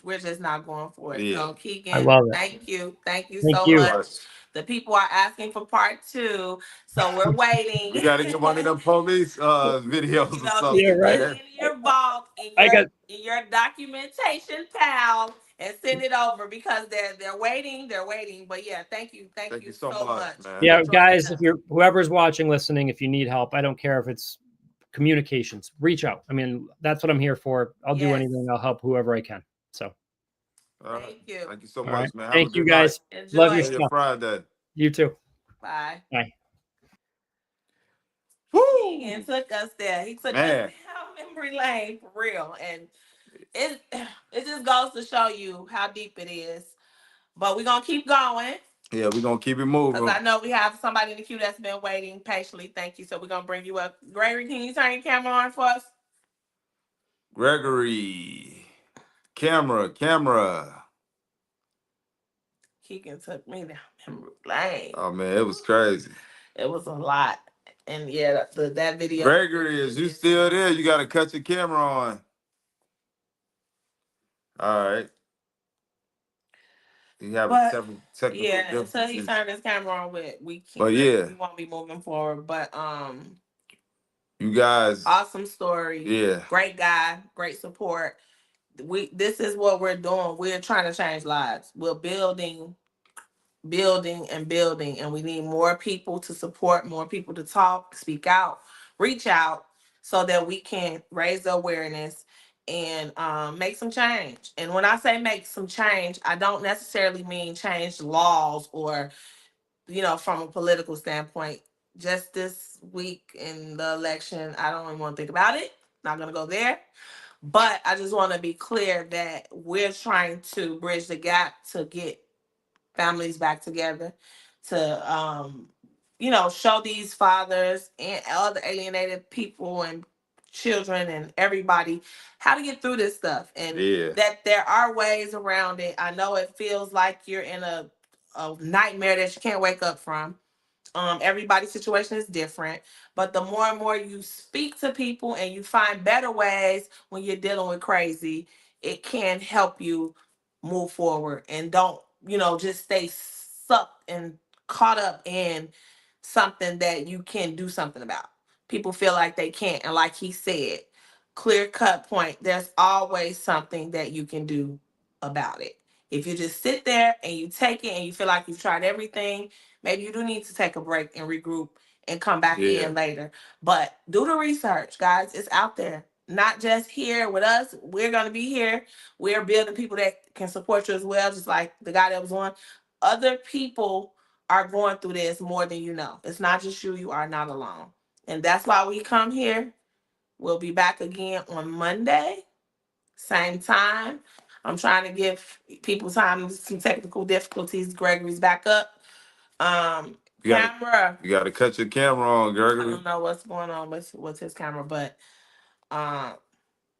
we're just not going for it. Yeah. So I Keegan, love it. thank you Thank so you. much. The people are asking for part two, so we're waiting. We gotta get one of them police videos or Yeah, something, right. Put it man. in your vault, I got in your documentation pal, and send it over because they're waiting. They're waiting. But yeah, thank Thank you you so so much, much man. for yeah, joining guys, if us. you're whoever's watching, listening, if you need help, I don't care if it's communications, reach out. I mean, that's what I'm here for. I'll do Yes. anything. I'll help whoever I can. So, All right. Thank you. Thank you so all right. much, man. Have a Thank you good night. guys. Love Enjoy. your Enjoy your stuff. Friday. You too. Bye. Bye. Woo! And took us there. He took us Man. down memory lane for real. And it it just goes to show you how deep it is. But we're gonna keep going. Yeah, we're gonna keep it Because moving. I know we have somebody in the queue that's been waiting patiently. Thank you. So we're gonna bring you up. Gregory, can you turn your camera on for us? Gregory. Camera. Keegan took me down memory lane. Oh man, it was crazy. It was a lot. And yeah, that video. Gregory, is you still there? You gotta cut your camera on. All right. You have But several technical yeah, until he differences. turned his camera on with But yeah, we won't be moving forward. But you guys, awesome story. yeah, Great guy, great support. This is what we're doing. We're trying to change lives. We're building and building, and we need more people to support, more people to talk, speak out, reach out, so that we can raise the awareness and make some change. And when I say make some change, I don't necessarily mean change laws or from a political standpoint. Just this week in the election, I don't even want to think about it. Not gonna go there. But I just want to be clear that we're trying to bridge the gap to get families back together, to show these fathers and other alienated people and children and everybody how to get through this stuff, and yeah, that there are ways around it. I know it feels like you're in a nightmare that you can't wake up from. Everybody's situation is different, but the more and more you speak to people and you find better ways when you're dealing with crazy, it can help you move forward and don't, just stay sucked and caught up in something that you can do something about. People feel like they can't. And like he said, clear cut point, there's always something that you can do about it. If you just sit there and you take it and you feel like you've tried everything, maybe you do need to take a break and regroup and come back yeah, in later. But do the research, guys. It's out there. Not just here with us. We're going to be here. We're building people that can support you as well, just like the guy that was on. Other people are going through this more than you know. It's not just you. You are not alone. And that's why we come here. We'll be back again on Monday, same time. I'm trying to give people time. Some technical difficulties. Gregory's back up. you gotta, Camera. you gotta cut your camera on, I Gregory. don't know what's going on with his camera, but um,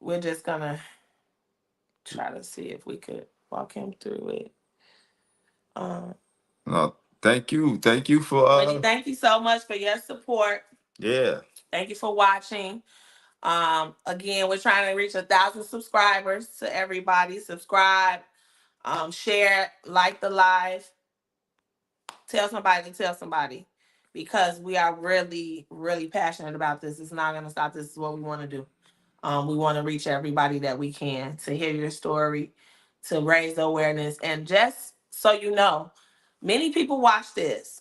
we're just gonna try to see if we could walk him through it. Um, No, thank you for Brittany, thank you so much for your support. yeah, Thank you for watching. Again, we're trying to reach 1,000 subscribers. To everybody, subscribe, share, like the live, tell somebody, because we are really, really passionate about this. It's not gonna stop. This is what we want to do. We want to reach everybody that we can to hear your story, to raise the awareness. And just so you know, many people watch this.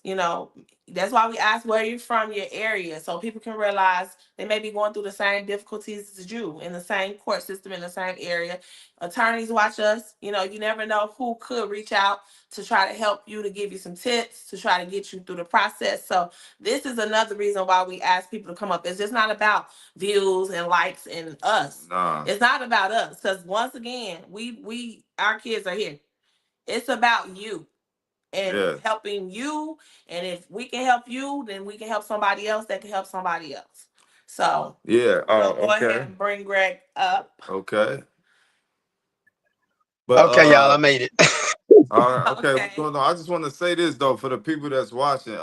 That's why we ask where you're from, your area, so people can realize they may be going through the same difficulties as you in the same court system in the same area. Attorneys watch us. You never know who could reach out to try to help you, to give you some tips, to try to get you through the process. So this is another reason why we ask people to come up. It's just not about views and likes and us. nah, It's not about us, because once again, we our kids are here. It's about you and yeah, helping you. And if we can help you, then we can help somebody else that can help somebody else. So yeah. we'll go ahead Okay, and bring Greg up. okay. But Okay, y'all, I made it. all right, okay. What's Okay. going on? I just want to say this though for the people that's watching.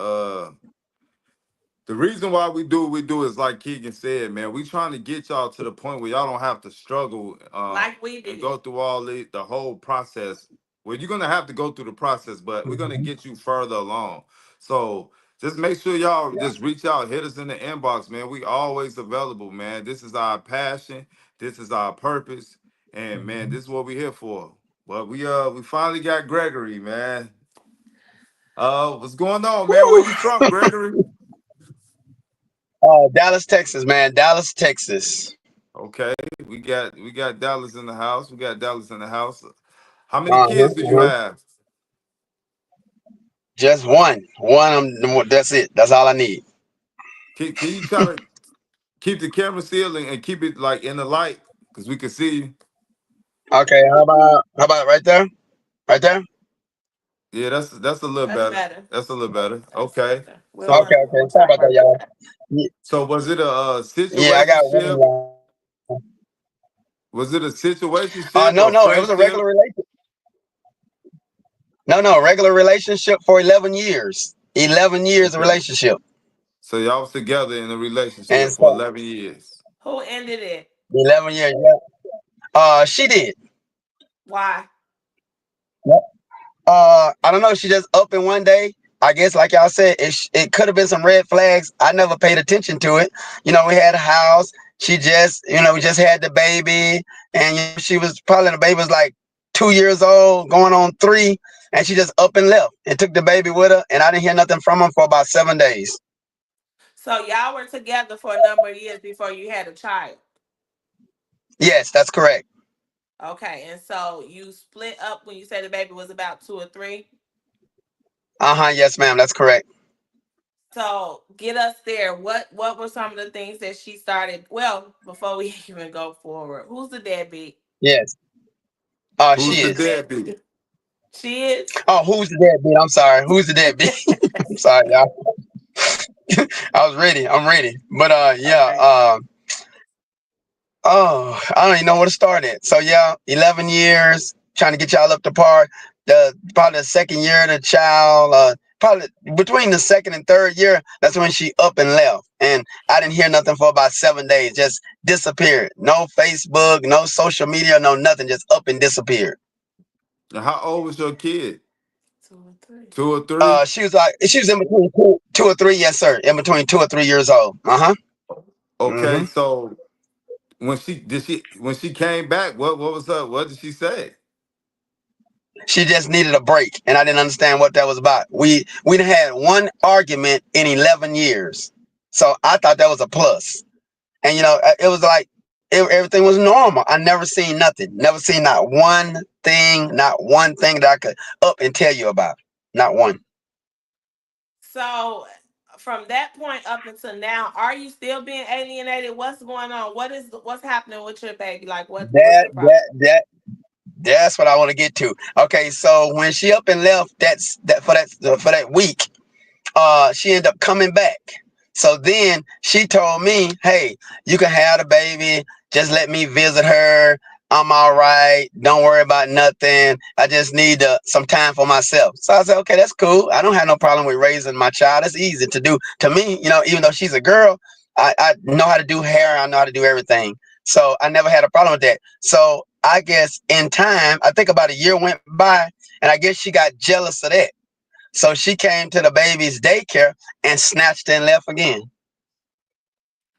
The reason why we do what we do is like Keegan said, man. We trying to get y'all to the point where y'all don't have to struggle like we and did. go through all the whole process. Well, you're gonna have to go through the process, but we're gonna Mhm. get you further along. So just make sure y'all Yeah. just reach out, hit us in the inbox, man. We always available, man. This is our passion. This is our purpose, and man, Mhm. this is what we're here for. But we finally got Gregory, man. What's going on, man? Where Woo! you from, Gregory? Dallas, Texas, man. Dallas, Texas. Okay, we got Dallas in the house. We got Dallas in the house. How many Uh-huh, kids do you uh-huh. have? Just one. One. That's it. That's all I need. Can you try to keep the camera still and keep it like in the light because we can see you? Okay. How about right there? Right there. Yeah, that's a little That's better. better. That's a little better. That's Okay. better. So Okay. Okay. We'll Sorry try to about that, work with y'all. that. so was it a Yeah, I got situationship? one. Was it a situationship No, or no. It was a regular friendship? relationship. No, no. Regular relationship for 11 years. 11 years of Okay. relationship. So y'all was together in a And relationship for so 11 years. Who ended it? 11 years. Yeah. She did. Why? I don't know. She just up in one day. I guess, like y'all said, it could have been some red flags. I never paid attention to it. We had a house. She just, we just had the baby, and she was probably the baby was like 2 years old, going on 3, and she just up and left and took the baby with her. And I didn't hear nothing from her for about 7 days. So y'all were together for a number of years before you had a child. Yes, that's correct. Okay, and so you split up when you said the baby was about 2 or 3. Yes, ma'am, that's correct. So get us there. What were some of the things that she started? Well, before we even go forward, who's the deadbeat? Yes. Who's She Who's the the is. deadbeat? deadbeat? She is. Oh, who's the deadbeat? I'm sorry. Who's the deadbeat? I'm sorry, y'all. I was ready. I'm ready. But yeah. Okay. Oh, I don't even know where to start at. So yeah, 11 years trying to get y'all up to par. The Probably the second year of the child, probably between the second and third year, that's when she up and left. And I didn't hear nothing for about 7 days. Just disappeared. No Facebook, no social media, no nothing. Just up and disappeared. And how old was your kid? 2 or 3. 2 or 3? She was in between two or three. Yes, sir. In between 2 or 3 years old. Okay, Hmm. so when she came back, what was up? What did she say? She just needed a break, and I didn't understand what that was about. We done had one argument in 11 years, so I thought that was a plus. And it was like everything was normal. I never seen nothing, never seen not one thing that I could up and tell you about, not one. So from that point up until now, are you still being alienated? What's going on? What's happening with your baby? Like what's That the problem? that that that's what I want to get to. Okay, so when she up and left, for that week, she ended up coming back. So then she told me, hey, you can have the baby. Just let me visit her. I'm all right. Don't worry about nothing. I just need some time for myself. So I said, okay, that's cool. I don't have no problem with raising my child. It's easy to do. To me, even though she's a girl, I know how to do hair. I know how to do everything. So I never had a problem with that. So I guess in time, I think about a year went by, and I guess she got jealous of that. So she came to the baby's daycare and snatched and left again,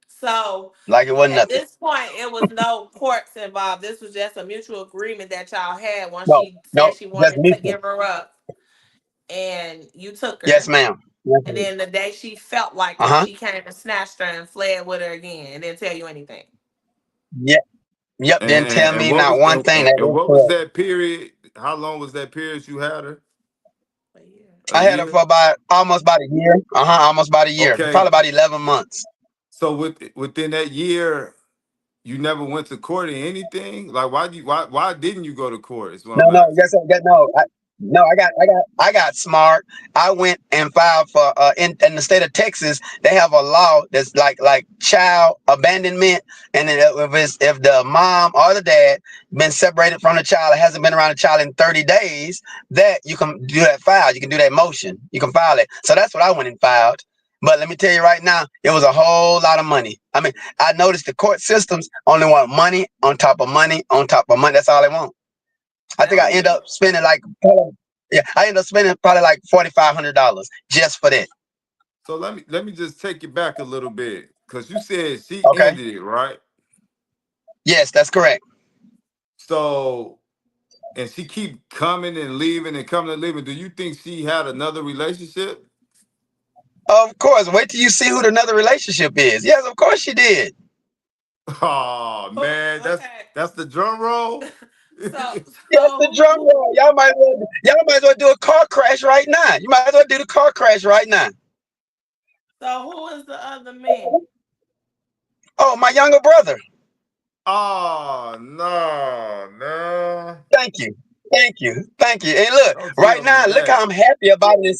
So like it wasn't at nothing. this point, it was no courts involved. This was just a mutual agreement that y'all had once No, she said no, she just wanted to mutual. give her up and you took Yes, her. ma'am. Yes, And ma'am. then the day she felt like it, Uh-huh. she came and snatched her and fled with her again and didn't tell you anything. Yep, yep. And, Didn't tell and me what not was one thing. That and is what was correct. that period? How long was that period you had her? But yeah. A I had her year? for about almost about a year. Almost about a year. Probably Okay. about 11 months. So within that year, you never went to court or anything? Like why didn't you go to court? Is what No, I'm no, asking. no. No, I got smart. I went and filed for in the state of Texas. They have a law that's like child abandonment, and then if the mom or the dad been separated from the child, or hasn't been around the child in 30 days, that you can do that file. You can do that motion. You can file it. So that's what I went and filed. But let me tell you right now, it was a whole lot of money. I mean, I noticed the court systems only want money on top of money on top of money. That's all they want. I think That's I end Oh, up spending like, yeah, I end up spending probably like $4,500 just for that. so let me just take you back a little bit, because you said she Okay. ended it, right? Yes, that's correct. So, and she keep coming and leaving and coming and leaving. Do you think she had another relationship? Of course. Wait till you see who the another relationship is. Yes, of course she did. Oh man, that's Okay. that's the drum roll. So Yes, the drum roll. Y'all might as well do a car crash right now. You might as well do the car crash right now. who is the other man? Oh, my younger brother. Oh no, no! Thank you. Thank you. Thank you. And look, Don't right tell me now, look how that. I'm happy about it and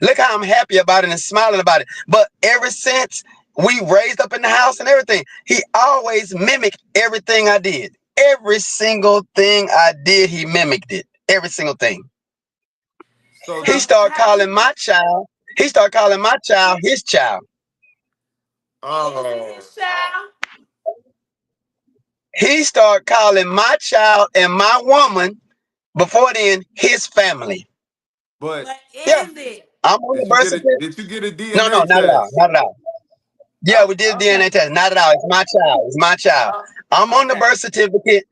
look how I'm happy about it and smiling about it. But ever since we raised up in the house and everything, he always mimicked everything I did. Every single thing I did, he mimicked it. Every single thing. So He do So started how calling you my child. He started calling my child his child. is it oh his child? He started calling my child and my woman before then his family. but But Yeah, is it? I'm on the did you birth get it? certificate. Did you get a No, no, DNA not at all. test? Not at all. Yeah, Oh, we did a okay. DNA test. Not at all. It's my child. It's my child. Oh, I'm on the okay. birth certificate.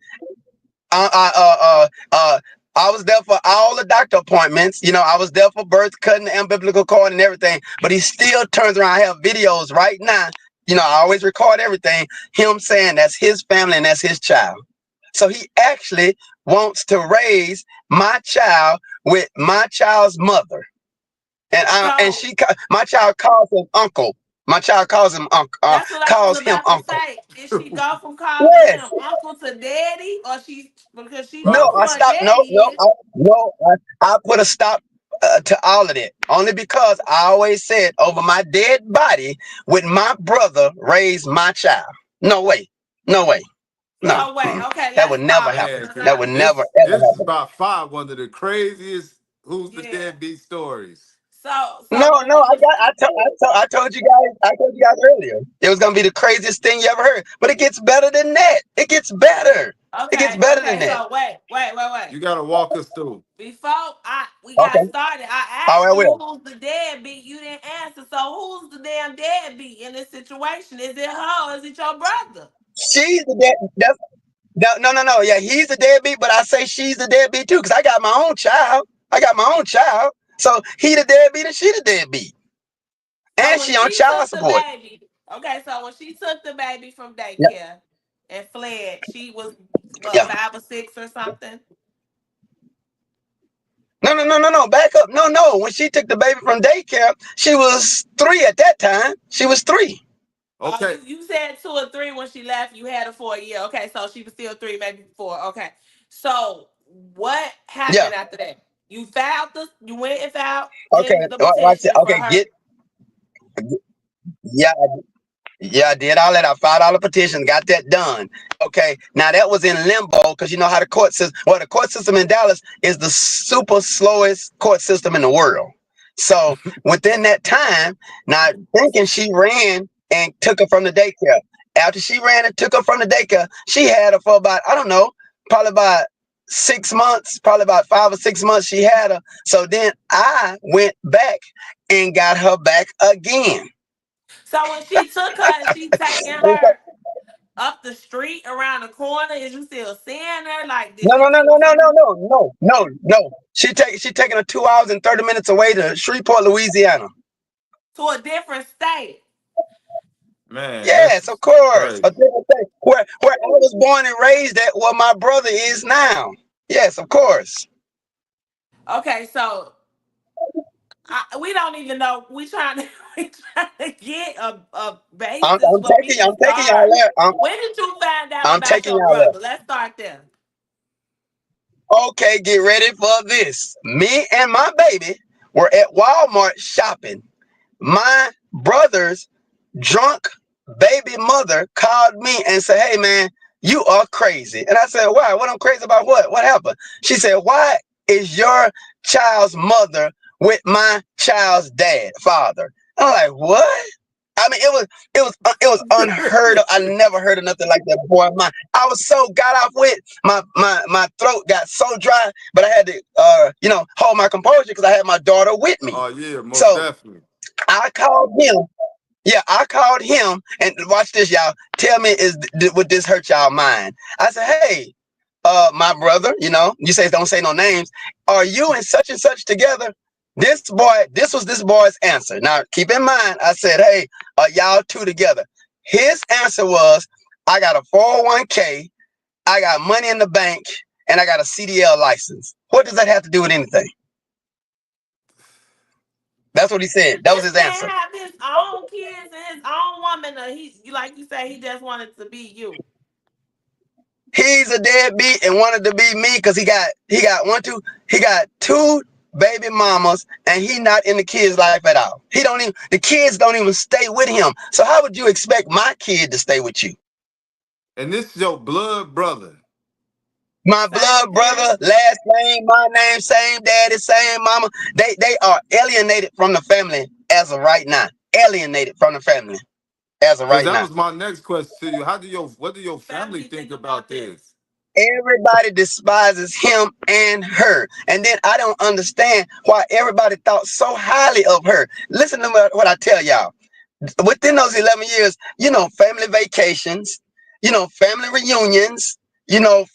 I, I, uh, I was there for all the doctor appointments. You know, I was there for birth, cutting the umbilical cord and everything. But he still turns around. I have videos right now. You know, I always record everything. Him saying that's his family and that's his child. So he actually wants to raise my child with my child's mother. And So my child calls him uncle. My child calls him uncle. that's what I was Calls him about to uncle. say. Did she go from calling Yes. him uncle to daddy, or she because she No, know Right. who I her stopped. daddy is? I put a stop to all of that. Only because I always said over my dead body would my brother raise my child. No way. No way. No. So wait, okay, That let's would never pause happen. Man, because 'cause That I would never this ever this is happen. about far one of the craziest who's the yeah. deadbeat stories. So No, when no, we was I told you guys earlier. It was gonna be the craziest thing you ever heard. But it gets better than that. It gets better. It gets okay, better than okay. that. So wait. You gotta walk us through. Before we got Okay. started, I All right, asked I you will. who's the deadbeat. You didn't answer. So who's the damn deadbeat in this situation? Is it her or is it your brother? She's the dead. No. Yeah, he's the deadbeat, but I say she's the deadbeat too, because I got my own child. I got my own child. So he the deadbeat and she the deadbeat. So And when she on she child took the support. baby, okay, so when she took the baby from Yeah. daycare and fled, she was what, Yeah. 5 or 6 or something? No. Back up. No. When she took the baby from daycare, she was 3 at that time. She was 3. Oh, Okay. you said 2 or 3 when she left. You had her for a year. Okay, so she was still 3, maybe 4. Okay, so what Yeah. happened after that? You went and filed Okay. in the Watch it. petition for Okay. her. Yeah. Yeah, I did all that. I filed all the petitions, got that done. Okay, now that was in limbo because you know how the court system. Well, the court system in Dallas is the super slowest court system in the world. So within that time, now thinking she ran and took her from the daycare. After she ran and took her from the daycare, she had her for about I don't know, probably about 6 months, probably about 5 or 6 months. She had her. So then I went back and got her back again. So when she took her, she taking her up the street around the corner. Is you still seeing her? Like, did No, you no, no, still no, see no, her no, no, no, no, no. She taking her 2 hours and 30 minutes away to Shreveport, Louisiana. to a different state? Man, this Yes, of is course. A crazy. different thing. Where I was born and raised at, where my brother is now. Yes, of course. Okay, so we don't even know. We trying to we trying to get a basis where we can I'm taking y'all start. there. When did you find out I'm about taking your y'all brother? Let's start there. there. Okay, get ready for this. Me and my baby were at Walmart shopping. My brother's drunk baby mother called me and said, "Hey man, you are crazy." And I said, "Why? What I'm crazy about? What happened?" She said, "Why is your child's mother with my child's father?" I'm like, what? I mean, it was unheard of. I never heard of nothing like that before. I was so got off with my throat got so dry, but I had to hold my composure because I had my daughter with me. Oh yeah, most So definitely. I called him. Yeah, I called him and watch this, y'all. Tell me, would this hurt y'all mind? I said, hey, my brother, you say don't say no names. Are you and such together? This was this boy's answer. Now, keep in mind, I said, hey, are y'all two together? His answer was, I got a 401k, I got money in the bank, and I got a CDL license. What does that have to do with anything? That's what he said. That was This his man answer. have his own kids and his own woman. Like you say, he just wanted to be you. He's a deadbeat and wanted to be me because he got two baby mamas and he not in the kids' life at all. The kids don't even stay with him. So how would you expect my kid to stay with you? And this is your blood brother. My Same blood brother, parents. last name, my name, same daddy, same mama. They are alienated from the family as of right now. Alienated from the family as of Because right that now. was my next question to you. What do your family Family think think about about this. this? Everybody despises him and her. And then I don't understand why everybody thought so highly of her. Listen to what I tell y'all. Within those 11 years, family vacations, family reunions,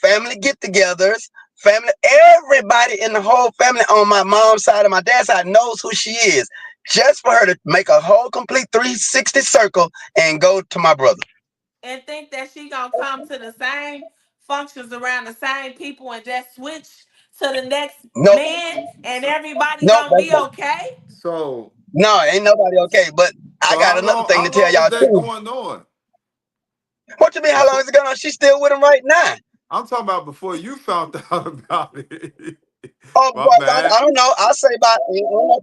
family get-togethers, everybody in the whole family on my mom's side and my dad's side knows who she is. Just for her to make a whole complete 360 circle and go to my brother. And think that she gonna come to the same functions around the same people and just switch to the next Nope. man and So, everybody Nope. gonna be okay? so, No, ain't nobody okay. But I so got another thing how to tell long is y'all that too. going on? What you mean? How long Before is it going on? She's still with him right now. I'm talking about before you found out about it. Oh, My I bad. don't know. I'll say about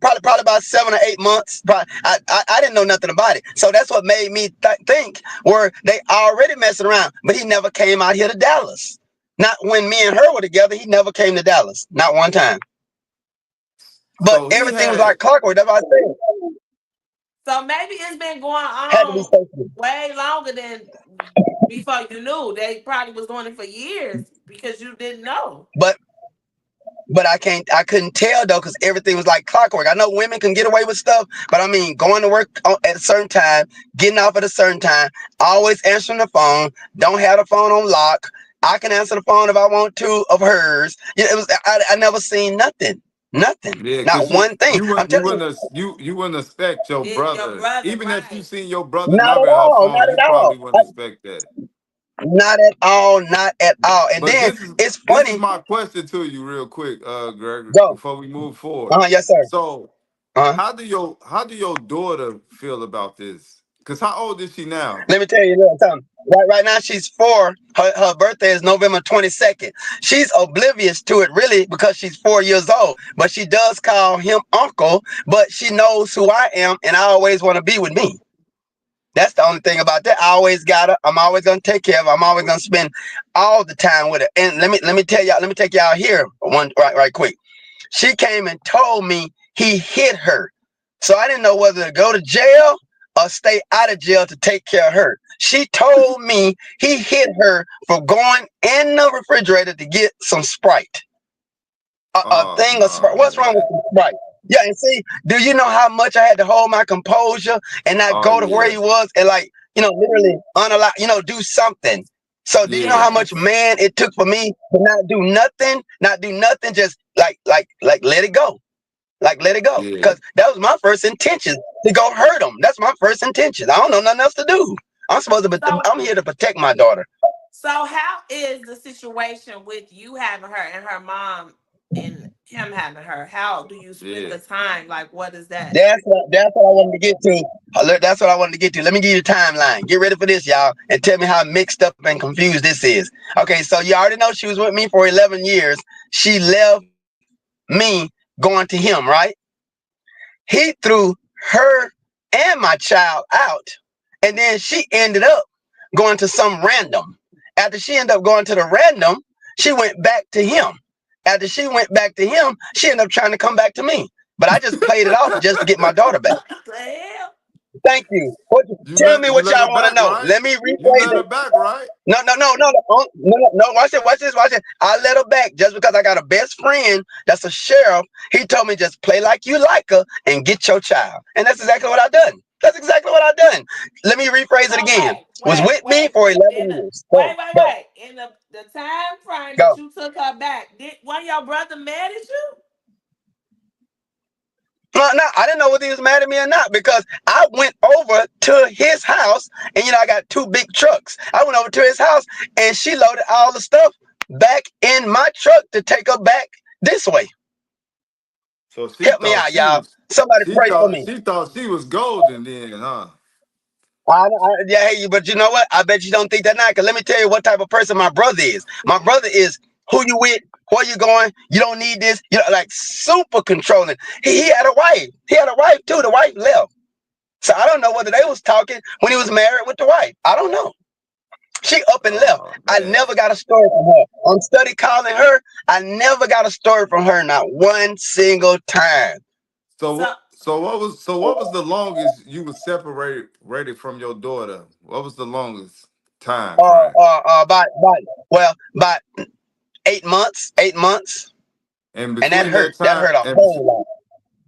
probably about 7 or 8 months. Probably, I didn't know nothing about it, so that's what made me think were they already messing around. But he never came out here to Dallas. Not when me and her were together. He never came to Dallas. Not one time. But So he everything was had like clockwork. That's what I said. So maybe it's been going Had to be on social. way longer than before you knew. They probably was doing it for years because you didn't know. But I couldn't tell though because everything was like clockwork. I know women can get away with stuff, but I mean going to work at a certain time, getting off at a certain time, always answering the phone, don't have the phone on lock. I can answer the phone if I want to of hers. It was I never seen nothing, yeah, not because one thing. I'm you telling you, wouldn't you wouldn't expect your It's your brother, brother, even if you right? seen your brother not number at in her all, phone, not you at all, probably wouldn't expect that. not at all, not at all. And But then it's this is funny. my question to you, real quick, Gregory, Go, before we move forward. yes sir. So, Uh-huh. how do your daughter feel about this? Because how old is she now? Let me tell you a little something. Right now, she's 4. Her birthday is November 22nd. She's oblivious to it, really, because she's 4 years old. But she does call him uncle, but she knows who I am, and I always want to be with me. That's the only thing about that. I always got her. I'm always gonna take care of her. I'm always gonna spend all the time with her. And let me tell y'all. Let me take y'all here one right quick. She came and told me he hit her. So I didn't know whether to go to jail or stay out of jail to take care of her. She told me he hit her for going in the refrigerator to get some Sprite. A Oh thing of Sprite. no, What's wrong with man. some Sprite? Yeah, and see, do you know how much I had to hold my composure and not Oh go to where yeah, he was and literally unallow, do something. So do you know yeah. how much Yes. man it took for me to not do nothing, just like let it go. Like let it go. Yeah. Because that was my first intention to go hurt him. That's my first intention. I don't know nothing else to do. So I'm here to protect my daughter. so how is the situation with you having her and her mom and him having her? How do you split Yeah. the time? Like what is that? That's what I wanted to get to. That's what I wanted to get to. Let me give you the timeline. Get ready for this, y'all, and tell me how mixed up and confused this is. Okay, so you already know she was with me for 11 years. She left me going to him, right? He threw her and my child out, and then she ended up going to some random. After she ended up going to the random, she went back to him. After she went back to him, she ended up trying to come back to me. But I just played it off just to get my daughter back. What the hell? Thank you. Tell me You what let her y'all want to back, know. right? Let me You rephrase let her it. back, right? No. Watch it. Watch this. Watch it. I let her back just because I got a best friend that's a sheriff. He told me just play like you like her and get your child. And that's exactly what I done. That's exactly what I done. Let me rephrase it So again. Was with me for In 11 the years. Go, go, in the time frame that go. you took her back, did one of your brother mad at you? No, I didn't know whether he was mad at me or not because I went over to his house and I got two big trucks. I went over to his house and she loaded all the stuff back in my truck to take her back this way. So she Help me thought out, she y'all. was Somebody pray for me. she thought she was golden then, huh? Yeah, hey, but you know what? I bet you don't think that now. Cause let me tell you what type of person my brother is. My brother is who you with, where you going. You don't need this. Like super controlling. He had a wife. He had a wife too. The wife left. So I don't know whether they was talking when he was married with the wife. I don't know. She up and left. Oh I man. never got a story from her. I'm study calling her. I never got a story from her, not one single time. So What was the longest you was separated from your daughter? What was the longest time frame? About 8 months. 8 months. And And that between hurt. that That time hurt a and whole lot.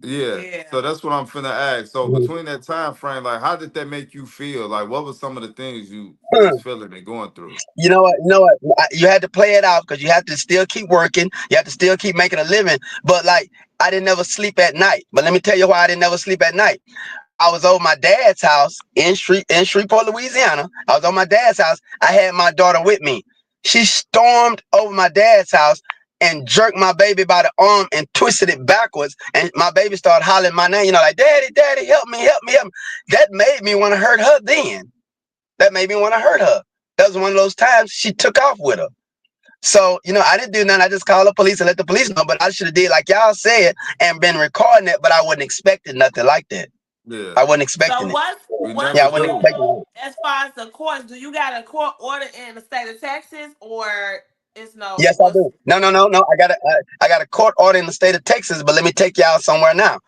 yeah, yeah. so that's what I'm finna ask. So Mhm. between that time frame, like how did that make you feel? Like what were some of the things you was Hmm. feeling and going through? You know what? You know what? You had to play it out because you have to still keep working. You have to still keep making a living. But like, I didn't never sleep at night. But let me tell you why I didn't never sleep at night. I was over my dad's house in Shreveport, Louisiana. I was on my dad's house. I had my daughter with me. She stormed over my dad's house and jerked my baby by the arm and twisted it backwards. And my baby started hollering my name, like, Daddy, Daddy, help me, help me, help me. That made me want to hurt her then. That made me want to hurt her. That was one of those times she took off with her. So, I didn't do nothing. I just called the police and let the police know. But I should have did like y'all said and been recording it, but I wasn't expecting nothing like that. Yeah, I wasn't So expecting it. we what's Yeah, I never wasn't do. expecting it. as far as the courts? Do you got a court order in the state of Texas, or it's no? Yes, I What's do. No. I got a court order in the state of Texas, but let me take y'all somewhere now.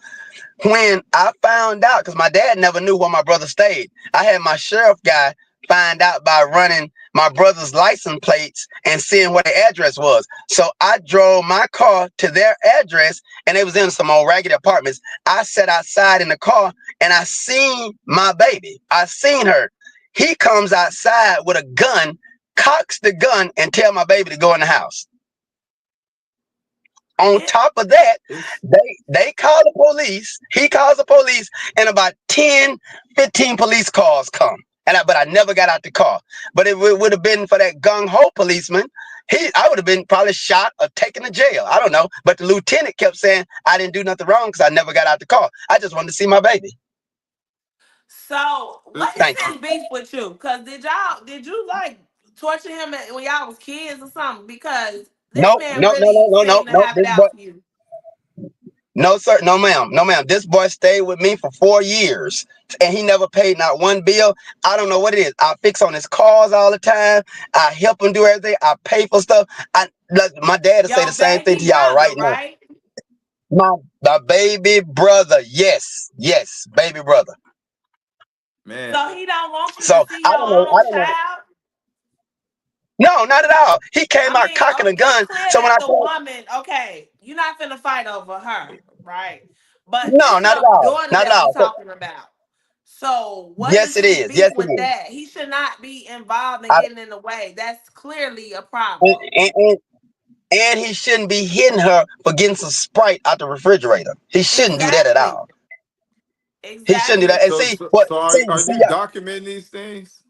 When I found out, because my dad never knew where my brother stayed, I had my sheriff guy find out by running my brother's license plates and seeing what their address was. So I drove my car to their address, and it was in some old raggedy apartments. I sat outside in the car, and I seen my baby. I seen her. He comes outside with a gun, cocks the gun, and tell my baby to go in the house. On it? top of that, It's they call the police. He calls the police, and about 10, 15 police cars come. But I never got out the car. But if it would have been for that gung ho policeman, I would have been probably shot or taken to jail. I don't know. But the lieutenant kept saying I didn't do nothing wrong because I never got out the car. I just wanted to see my baby. So what it's is Thank you. his beef with you? Cause did you like torture him when y'all was kids or something? Because this No, man no, no, no, really no, no, seemed to no. have it out for you. No, sir. No, ma'am. No, ma'am. This boy stayed with me for 4 years and he never paid not one bill. I don't know what it is. I fix on his cars all the time. I help him do everything. I pay for stuff. Like my dad will say the Your same thing to baby y'all brother, right now. right? My baby brother. Yes. Yes. Baby brother. man. So he don't want you to So see I your don't know. I own don't know. child. No, not at all. He came I out mean, cocking a it's gun. clear So when that I the told, woman, okay, you're not finna fight over her, right? But no, it's not at your all. daughter Not at that we all. So, talking about. So what yes, is it his is. Yes, beef it with is. that? He should not be involved in I, getting in the way. That's clearly a and, problem. and, and And he shouldn't be hitting her for getting some Sprite out the refrigerator. He shouldn't do that at Exactly. all. He shouldn't do Yeah. that. Exactly. And So see so, what? so are, See, are see, you yeah. documenting these things?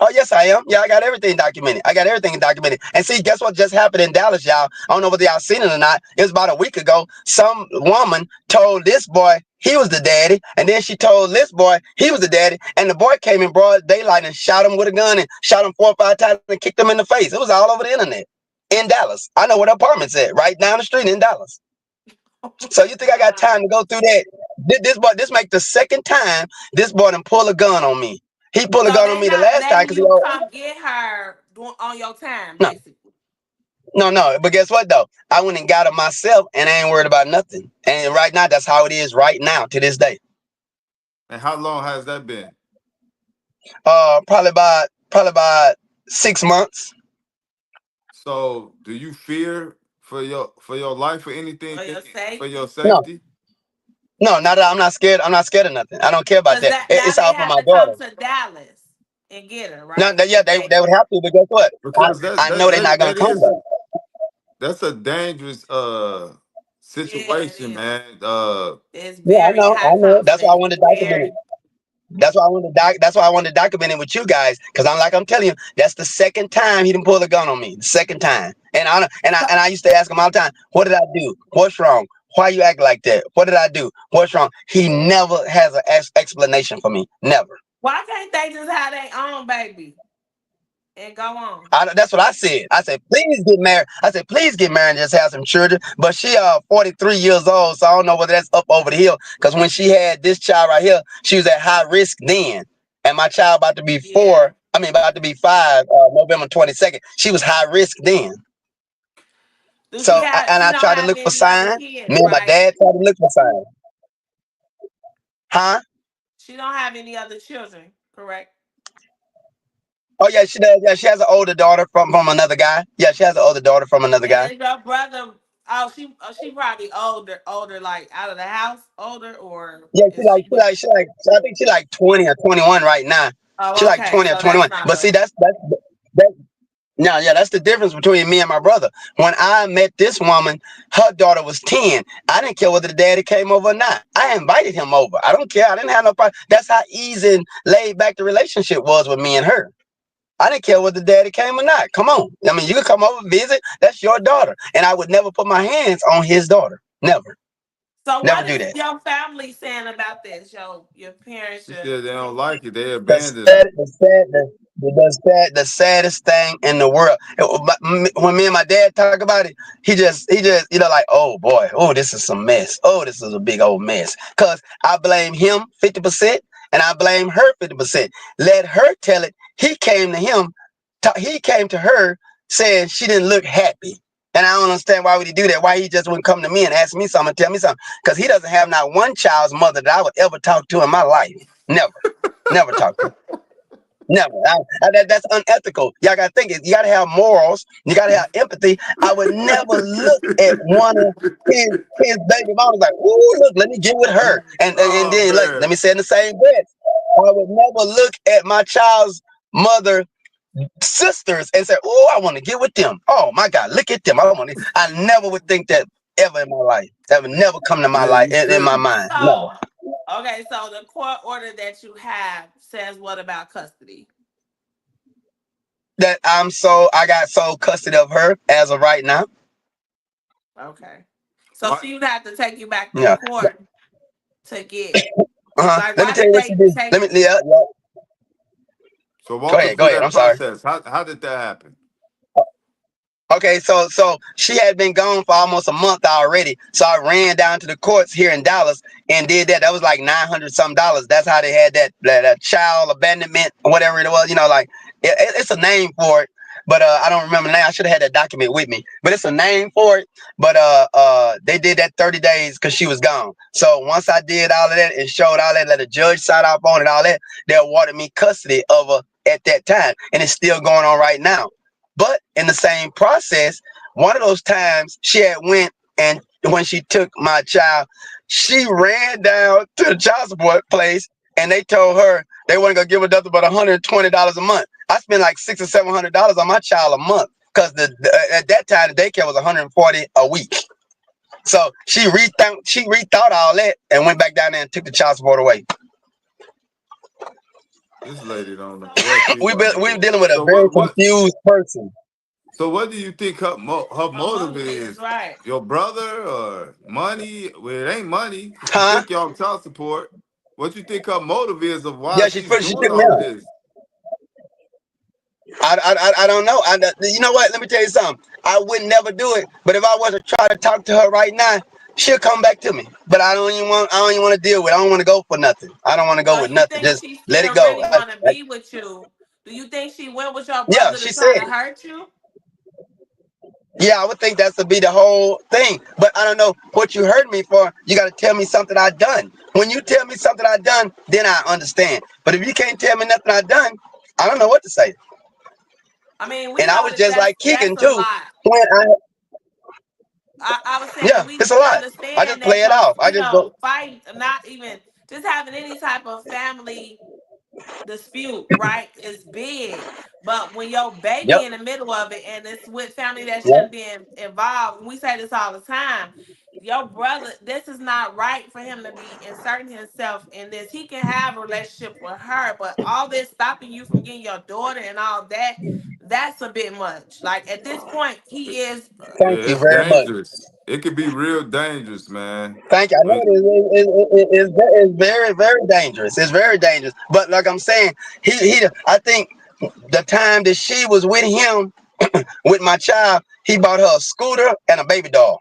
Oh yes, I am. Yeah, I got everything documented. I got everything documented. And see, guess what just happened in Dallas, y'all? I don't know whether y'all seen it or not. It was about a week ago. Some woman told this boy he was the daddy, and then she told this boy he was the daddy. And the boy came in broad daylight and shot him with a gun and shot him 4 or 5 times and kicked him in the face. It was all over the internet in Dallas. I know where the apartment's at, right down the street in Dallas. Oh So my you think I got God. time to go through that? This make the second time this boy done pull a gun on me. He pulled a So gun on they me the not last time letting because you come get her on your time, no, basically. no. But guess what though? I went and got her myself and I ain't worried about nothing. And right now, that's how it is right now to this day. And how long has that been? Probably about 6 months. So, do you fear for your life or anything? For your For your safety. No, safety? no, not that I'm not scared. I'm not scared of nothing. I don't care about Because that. that now It's they all for have my to come daughter. to Dallas and get her, No, right? yeah, If they they would have to, but guess what? Because I know they're not gonna that come is though. that's a dangerous yeah, it situation, is. man. It's Yeah, very I high know. That's why I conflict. wanted to document it. Very That's why I wanted to document it with you guys, because I'm telling you, that's the second time he didn't pull a gun on me. The second time, so and I used to ask him all the time, "What did I do? What's wrong? Why you act like that? What did I do? What's wrong?" He never has an explanation for me. Never. why can't they just have their own baby and go on? That's what I said. I said, please get married. I said, please get married and just have some children. But she 43 years old, so I don't know whether that's up over the hill. Because when she had this child right here, she was at high risk then. And my child about to be Yeah. 4, I mean about to be 5, November 22nd. She was high risk then. Do So she have? and She I don't tried to have look for any other signs. kids, Me and my right? dad tried to look for signs. Huh? She don't have any other children, correct? Oh yeah, she does. Yeah, she has an older daughter from another guy. Yeah, she has an older daughter from another And guy. is your brother? Oh, she probably older, like out of the house, older, or Yeah, is she? I think she like 20 or 21 right now. She Oh, like okay. 20 or So that's 21. not But see, a. that now, yeah, that's the difference between me and my brother. When I met this woman, her daughter was 10. I didn't care whether the daddy came over or not. I invited him over. I don't care. I didn't have no problem. That's how easy and laid back the relationship was with me and her. I didn't care whether the daddy came or not. Come on. I mean, you could come over, visit. That's your daughter. And I would never put my hands on his daughter. Never. So Never what do is that. your family saying about this? Your parents, She your said they don't like it. They The abandoned sad, her. the saddest thing in the world. When me and my dad talk about it, he just like, oh boy, oh this is some mess. Oh, this is a big old mess. Cause I blame him 50% and I blame her 50%. Let her tell it. He came to him. He came to her saying she didn't look happy. And I don't understand why would he do that. Why he just wouldn't come to me and ask me something, tell me something. Because he doesn't have not one child's mother that I would ever talk to in my life. Never. Never talk to. Never. That's unethical. Y'all got to think it. You got to have morals. You got to have empathy. I would never look at one of his baby mamas like, ooh, look, let me get with her. And Oh then, like, let man, me say in the same breath, I would never look at my child's mother sisters and say, oh, I want to get with them. Oh, my God, look at them. I never would think that ever in my life. That would never come to my yeah, life, you in my shouldn't. mind. Never. so okay. So the court order that you have says what about custody? That I got sole custody of her as of right now. Okay. So Why? she would have to take you back to Yeah. court to get like Let me why tell did you what she they did. take Let me, yeah, yeah. So Go walk us ahead. Go through ahead. that I'm sorry. process. How did that happen? Okay, so she had been gone for almost a month already. So I ran down to the courts here in Dallas and did that. That was like $900 some. That's how they had that child abandonment or whatever it was. Like it's a name for it, but I don't remember now. I should have had that document with me. But it's a name for it. But they did that 30 days because she was gone. So once I did all of that and showed all that, let the judge sign off on it, all that, they awarded me custody of her at that time, and it's still going on right now. But in the same process, one of those times she had went and when she took my child, she ran down to the child support place and they told her they weren't gonna give her nothing but $120 a month. I spent like $600 or $700 on my child a month because at that time the daycare was 140 a week. So she rethought all that and went back down there and took the child support away. This lady don't know so what she want to We're do. dealing with a So very what? confused person. So what do you think her her motive motive is is? right. Your brother or money? Well, it ain't money. She Huh? took y'all child support. What you think her motive is of why Yeah, she she's she doing took me all of out. this? I don't know. You know what? Let me tell you something. I would never do it. But if I was to try to talk to her right now, she'll come back to me. But I don't even want to deal with it. I don't want to go for nothing. I don't want to go So with you nothing. think Just she let it still go. really want to be with you? Do you think she went with your Yeah, brother she to try said to it. hurt you? Yeah, I would think that's to be the whole thing. But I don't know what you heard me for. You got to tell me something I done. When you tell me something I done, then I understand. But if you can't tell me nothing I done, I don't know what to say. I mean, we And I know was that just like that's kicking a too. lot. When I I was saying Yeah, it's a we lot. I understand just play that it your, off. I just go. fight, not even just having any type of family dispute, right, is big. But when your Yep. baby in the middle of it and it's with family that Yep. shouldn't be involved, and we say this all the time, your brother, this is not right for him to be inserting himself in this. He can have a relationship with her, but all this stopping you from getting your daughter and all that, that's a bit much. Like at this point, he is. Yeah, Thank you it's very much. dangerous. It could be real dangerous, man. Thank you. I know When- it's very, very dangerous. It's very dangerous. But like I'm saying, I think the time that she was with him, with my child, he bought her a scooter and a baby doll.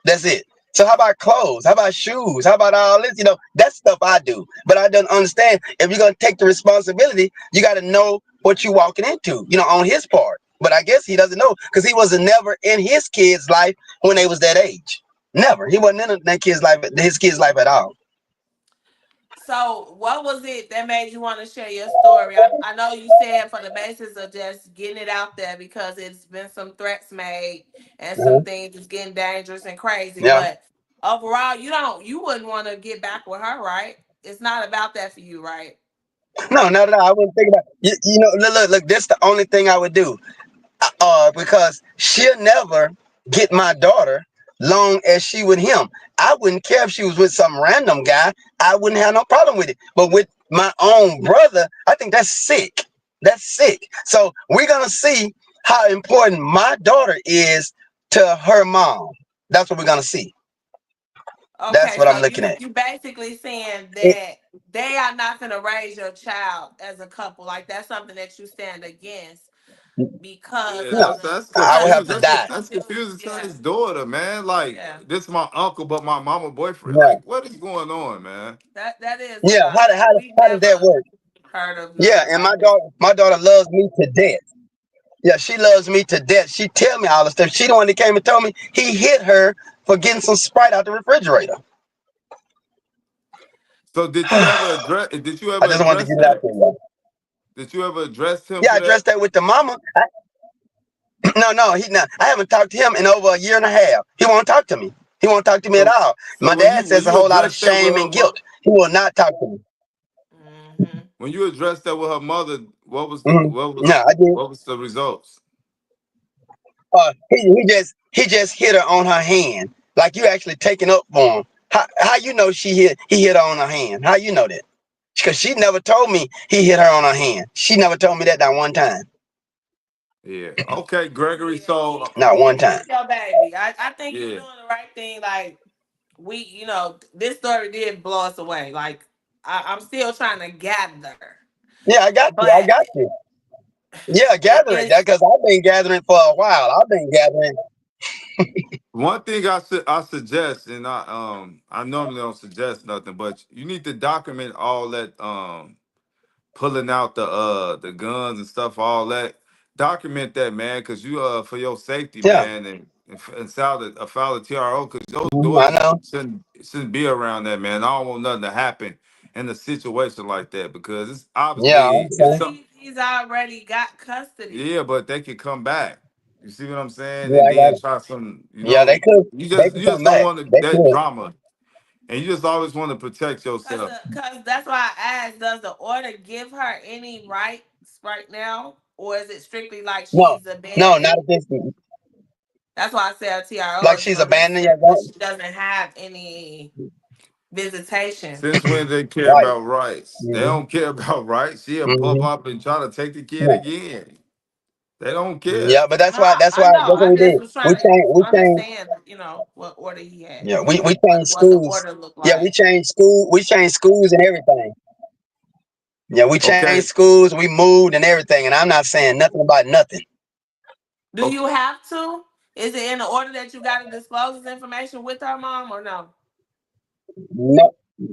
That's it. So how about clothes? How about shoes? How about all this? That's stuff I do. But I don't understand. If you're gonna take the responsibility, you got to know what you're walking into. On his part. But I guess he doesn't know because he was never in his kid's life when they was that age. Never. He wasn't in that kid's life, his kid's life at all. So, what was it that made you want to share your story? I know you said for the basis of just getting it out there because it's been some threats made and some Mhm. things is getting dangerous and crazy. Yeah. But overall, you wouldn't want to get back with her, right? It's not about that for you, right? No, not at all. I wouldn't think about look. This the only thing I would do. Because she'll never get my daughter long as she with him. I wouldn't care if she was with some random guy. I wouldn't have no problem with it. But with my own brother, I think that's sick. That's sick. So we're gonna see how important my daughter is to her mom. That's what we're gonna see. That's Okay, what so I'm looking at. you basically saying It- that they are not going to raise your child as a couple. Like that's something that you stand against because Yeah, no, of that's the that's I would because have confusing. to the die. That's issue. confusing to Yeah, his daughter, man. Like yeah. this is my uncle, but my mama boyfriend. Yeah, Like, what is going on, man? That is a yeah. lot. We How does that never work? heard of Yeah, nothing and like that. my daughter loves me to death. Yeah, she loves me to death. She tell me all the stuff. She the one that came and told me he hit her for getting some Sprite out the refrigerator. So did you ever I address? Did you ever just wanted to address get it out that? there. Yeah, Did you ever address him yeah, I for that? addressed that with the mama. No, he not. I haven't talked to him in over a year and a half. He won't talk to me. He won't talk to me at So all. so My when you dad when says a you whole lot of addressed that with shame her and mother, guilt. He will not talk to me. Hmm. when you addressed that with her mother, what was the Hmm. No, I did. what was the results? He just hit her on her hand, like you actually taking up for him. How you know he hit her on her hand? How you know that? Because she never told me he hit her on her hand. She never told me that not one time. Yeah. Okay, Gregory. Yeah, So Not one keep time. your baby. I think you're yeah. doing the right thing. Like this story did blow us away. Like I'm still trying to gather, Yeah, I got you. I but got you. Yeah, gather it. That it's because I've been gathering for a while. I've been gathering. One thing I suggest, and I normally don't suggest nothing, but you need to document all that pulling out the guns and stuff, all that. Document that, man, because you for your safety, Yeah, man, and file a TRO because your I daughter know. shouldn't be around that, man. I don't want nothing to happen in a situation like that because it's Yeah, I obviously it's but understand. something. he's already got custody. Yeah, but they could come back. You see what I'm saying? Yeah, And I got then it. try some, Yeah, they could. They you could just come don't back. want They that could. drama. And you just always want to protect Cause, yourself. uh, cause that's why I asked, does the order give her any rights right now? Or is it strictly like No, she's no, not abandoned? at this. That's why I said a TRO Like isn't she's gonna abandoning necessarily, your but she gun. doesn't have any visitation. Since when they care Right. about rights? They Mm-hmm. don't care about rights. She'll pop Mm-hmm. up and try to take the kid Yeah. again. They don't care. Yeah, but that's No, why. That's I why. know. That's what I we just did. was trying to We changed. understand, what order he had. Yeah, we changed What the schools. order looked Yeah, we like. changed school. We changed schools and everything. Yeah, we changed Okay. schools. We moved and everything. And I'm not saying nothing about nothing. Do Okay. you have to? Is it in the order that you got to disclose this information with her mom or no?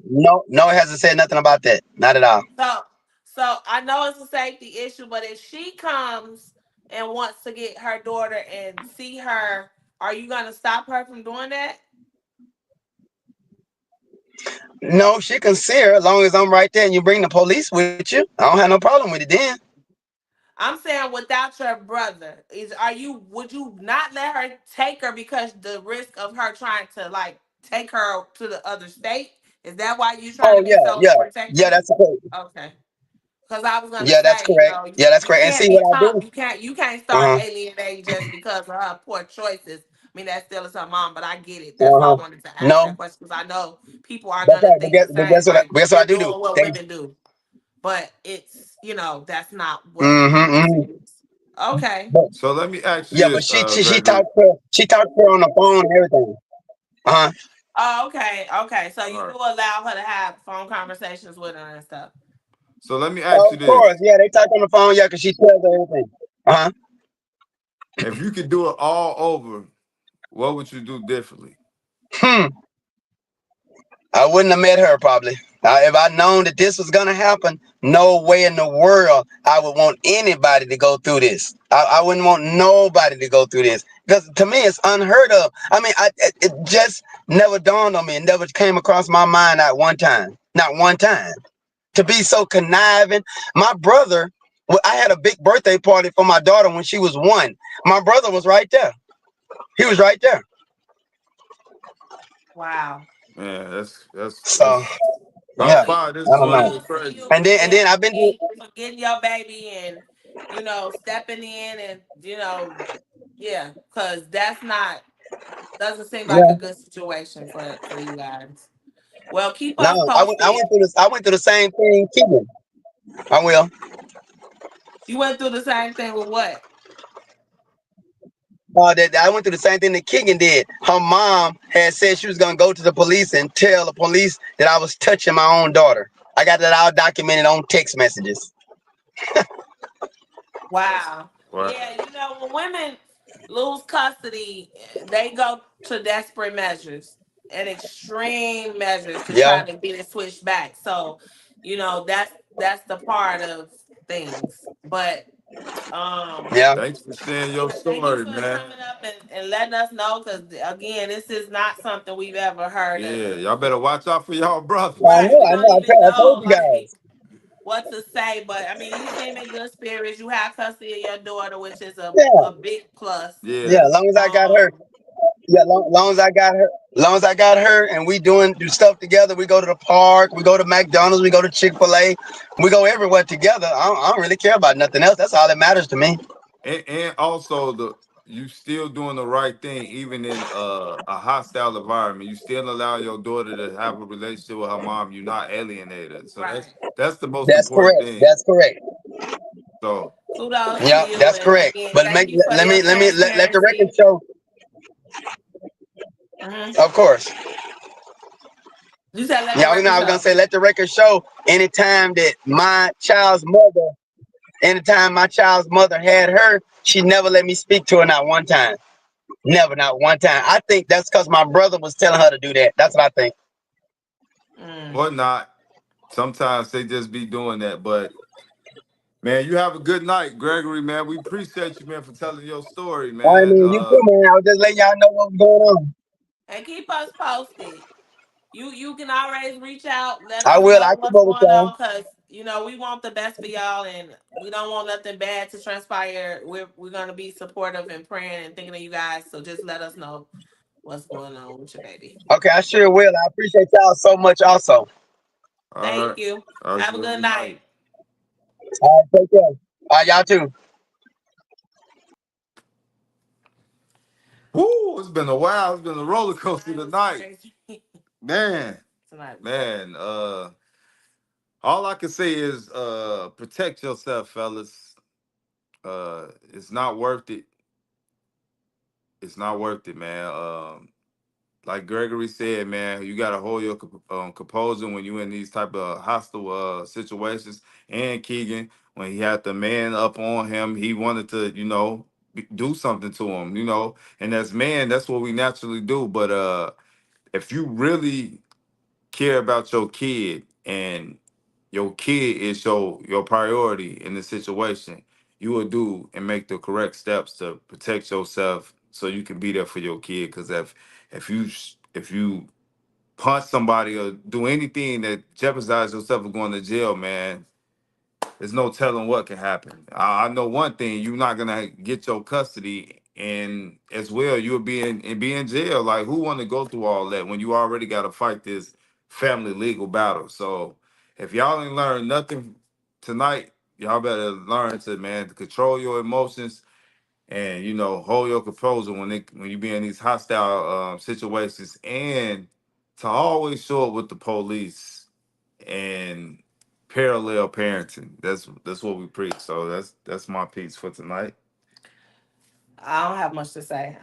No, no. It hasn't said nothing about that. Not at all. So, so I know it's a safety issue, but if she comes and wants to get her daughter and see her, are you gonna stop her from doing that? No, she can see her as long as I'm right there and you bring the police with you. I don't have no problem with it then. I'm saying without your brother, would you not let her take her because the risk of her trying to like take her to the other state? Is that why you trying Oh to be yeah, so yeah, yeah. protective? That's correct. Okay. Because I was gonna Yeah, that's say, correct. Yeah, that's you correct. And can't see what I become, do? you can't start Uh huh. alienating just because of her poor choices. I mean, that still is her mom, but I get it. That's Uh why I huh. wanted to ask that No, question because I know people are that's gonna right. think the But same, like guess what I you're do? doing what They. women do, but it's that's not what this Mm-hmm. is. Okay. But So let me ask you yeah, but this, she Gregory. talked to her on the phone and everything. Uh huh. Oh, okay, okay. So All you right. do allow her to have phone conversations with her and stuff. So let me ask you Of this: course, yeah, they talk on the phone. Yeah, cause she tells her everything. Uh huh. if you could do it all over, what would you do differently? Hmm. I wouldn't have met her probably. If I'd known that this was gonna happen, no way in the world I would want anybody to go through this. I wouldn't want nobody to go through this because to me it's unheard of. I mean, it just never dawned on me. It never came across my mind at one time. Not one time. To be so conniving. My brother, well, I had a big birthday party for my daughter when she was 1. My brother was right there. He was right there. Wow. Man, So how yeah, Kudos, far this I don't know. morning kudos was to crazy. you for And then I've been for getting your baby and stepping in and yeah, because that's not doesn't seem like a yeah. good situation for you guys. Well, keep No, us I posted. went through this. I went through the same thing, Keegan. I will. You went through the same thing with what? That I went through the same thing that Keegan did. Her mom had said she was gonna go to the police and tell the police that I was touching my own daughter. I got that all documented on text messages. Wow. Wow. Yeah, when women lose custody, they go to desperate measures and extreme measures to Yeah, try to get it switched back. So, that's the part of things. But yeah. Thanks for sharing your thank you story, for man. coming up and letting us know because again, this is not something we've ever heard Yeah, of. y'all better watch out for y'all brothers. Right. We I don't know. even I told know you like guys. what to say, but I mean you seem in good spirits. You have custody of your daughter, which is a Yeah, big plus. yeah. Yeah. Long as I got her. Um, Yeah, long as I got her. Long as I got her, and we do stuff together. We go to the park. We go to McDonald's. We go to Chick-fil-A. We go everywhere together. I don't really care about nothing else. That's all that matters to me. And also you still doing the right thing, even in a hostile environment. You still allow your daughter to have a relationship with her mom. You're not alienated. So right. that's the most That's important correct. thing. That's correct. So Kudos to Yeah, you, that's and correct. again, But thank you for your let the record transparency. show. Hmm. Of course. You said let the Yeah, record I was gonna show. say let the record show. Anytime my child's mother had her, she never let me speak to her not one time. Never, not one time. I think that's because my brother was telling her to do that. That's what I think. Mm. or not. Sometimes they just be doing that. But man, you have a good night, Gregory, man. We appreciate you, man, for telling your story, I man. mean, you too, man. I was just letting y'all know what was going on. And keep us posted. You can always reach out, let I us will. know I keep what's up with going y'all. on, cause we want the best for y'all, and we don't want nothing bad to transpire. We're gonna be supportive and praying and thinking of you guys. So just let us know what's going on with your baby. Okay, I sure will. I appreciate y'all so much also. All Thank right. you. All right, Have a you have a good good night. night. All right, take care. All right, y'all too. Woo, it's been a while. It's been a roller coaster Tonight was tonight. crazy. Man, Tonight was crazy. man. All I can say is protect yourself, fellas. It's not worth it. It's not worth it, man. Like Gregory said, man, you gotta hold your composure when you in these type of hostile situations. And Keegan, when he had the man up on him, he wanted to, do something to him, And as man, that's what we naturally do. But if you really care about your kid and your kid is your priority in the situation, you will do and make the correct steps to protect yourself so you can be there for your kid. Because if you punch somebody or do anything that jeopardizes yourself of going to jail, man, there's no telling what can happen. I know one thing: you're not gonna get your custody, and as well, you'll be in jail. Like, who want to go through all that when you already got to fight this family legal battle? So, if y'all ain't learned nothing tonight, y'all better learn to, man, to control your emotions and, hold your composure when you be in these hostile situations, and to always show up with the police and parallel parenting. That's what we preach. So that's my piece for tonight. I don't have much to say.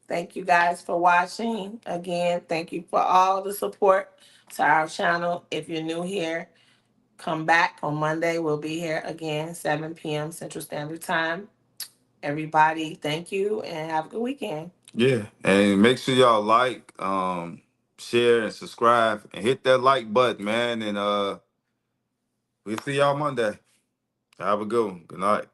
Thank you guys for watching. Again, thank you for all the support to our channel. If you're new here, come back on Monday. We'll be here again, 7 p.m. Central Standard Time. Everybody, thank you and have a good weekend. Yeah, and make sure y'all like, share, and subscribe, and hit that like button, man. And we'll see y'all Monday. Have a good one. Good night.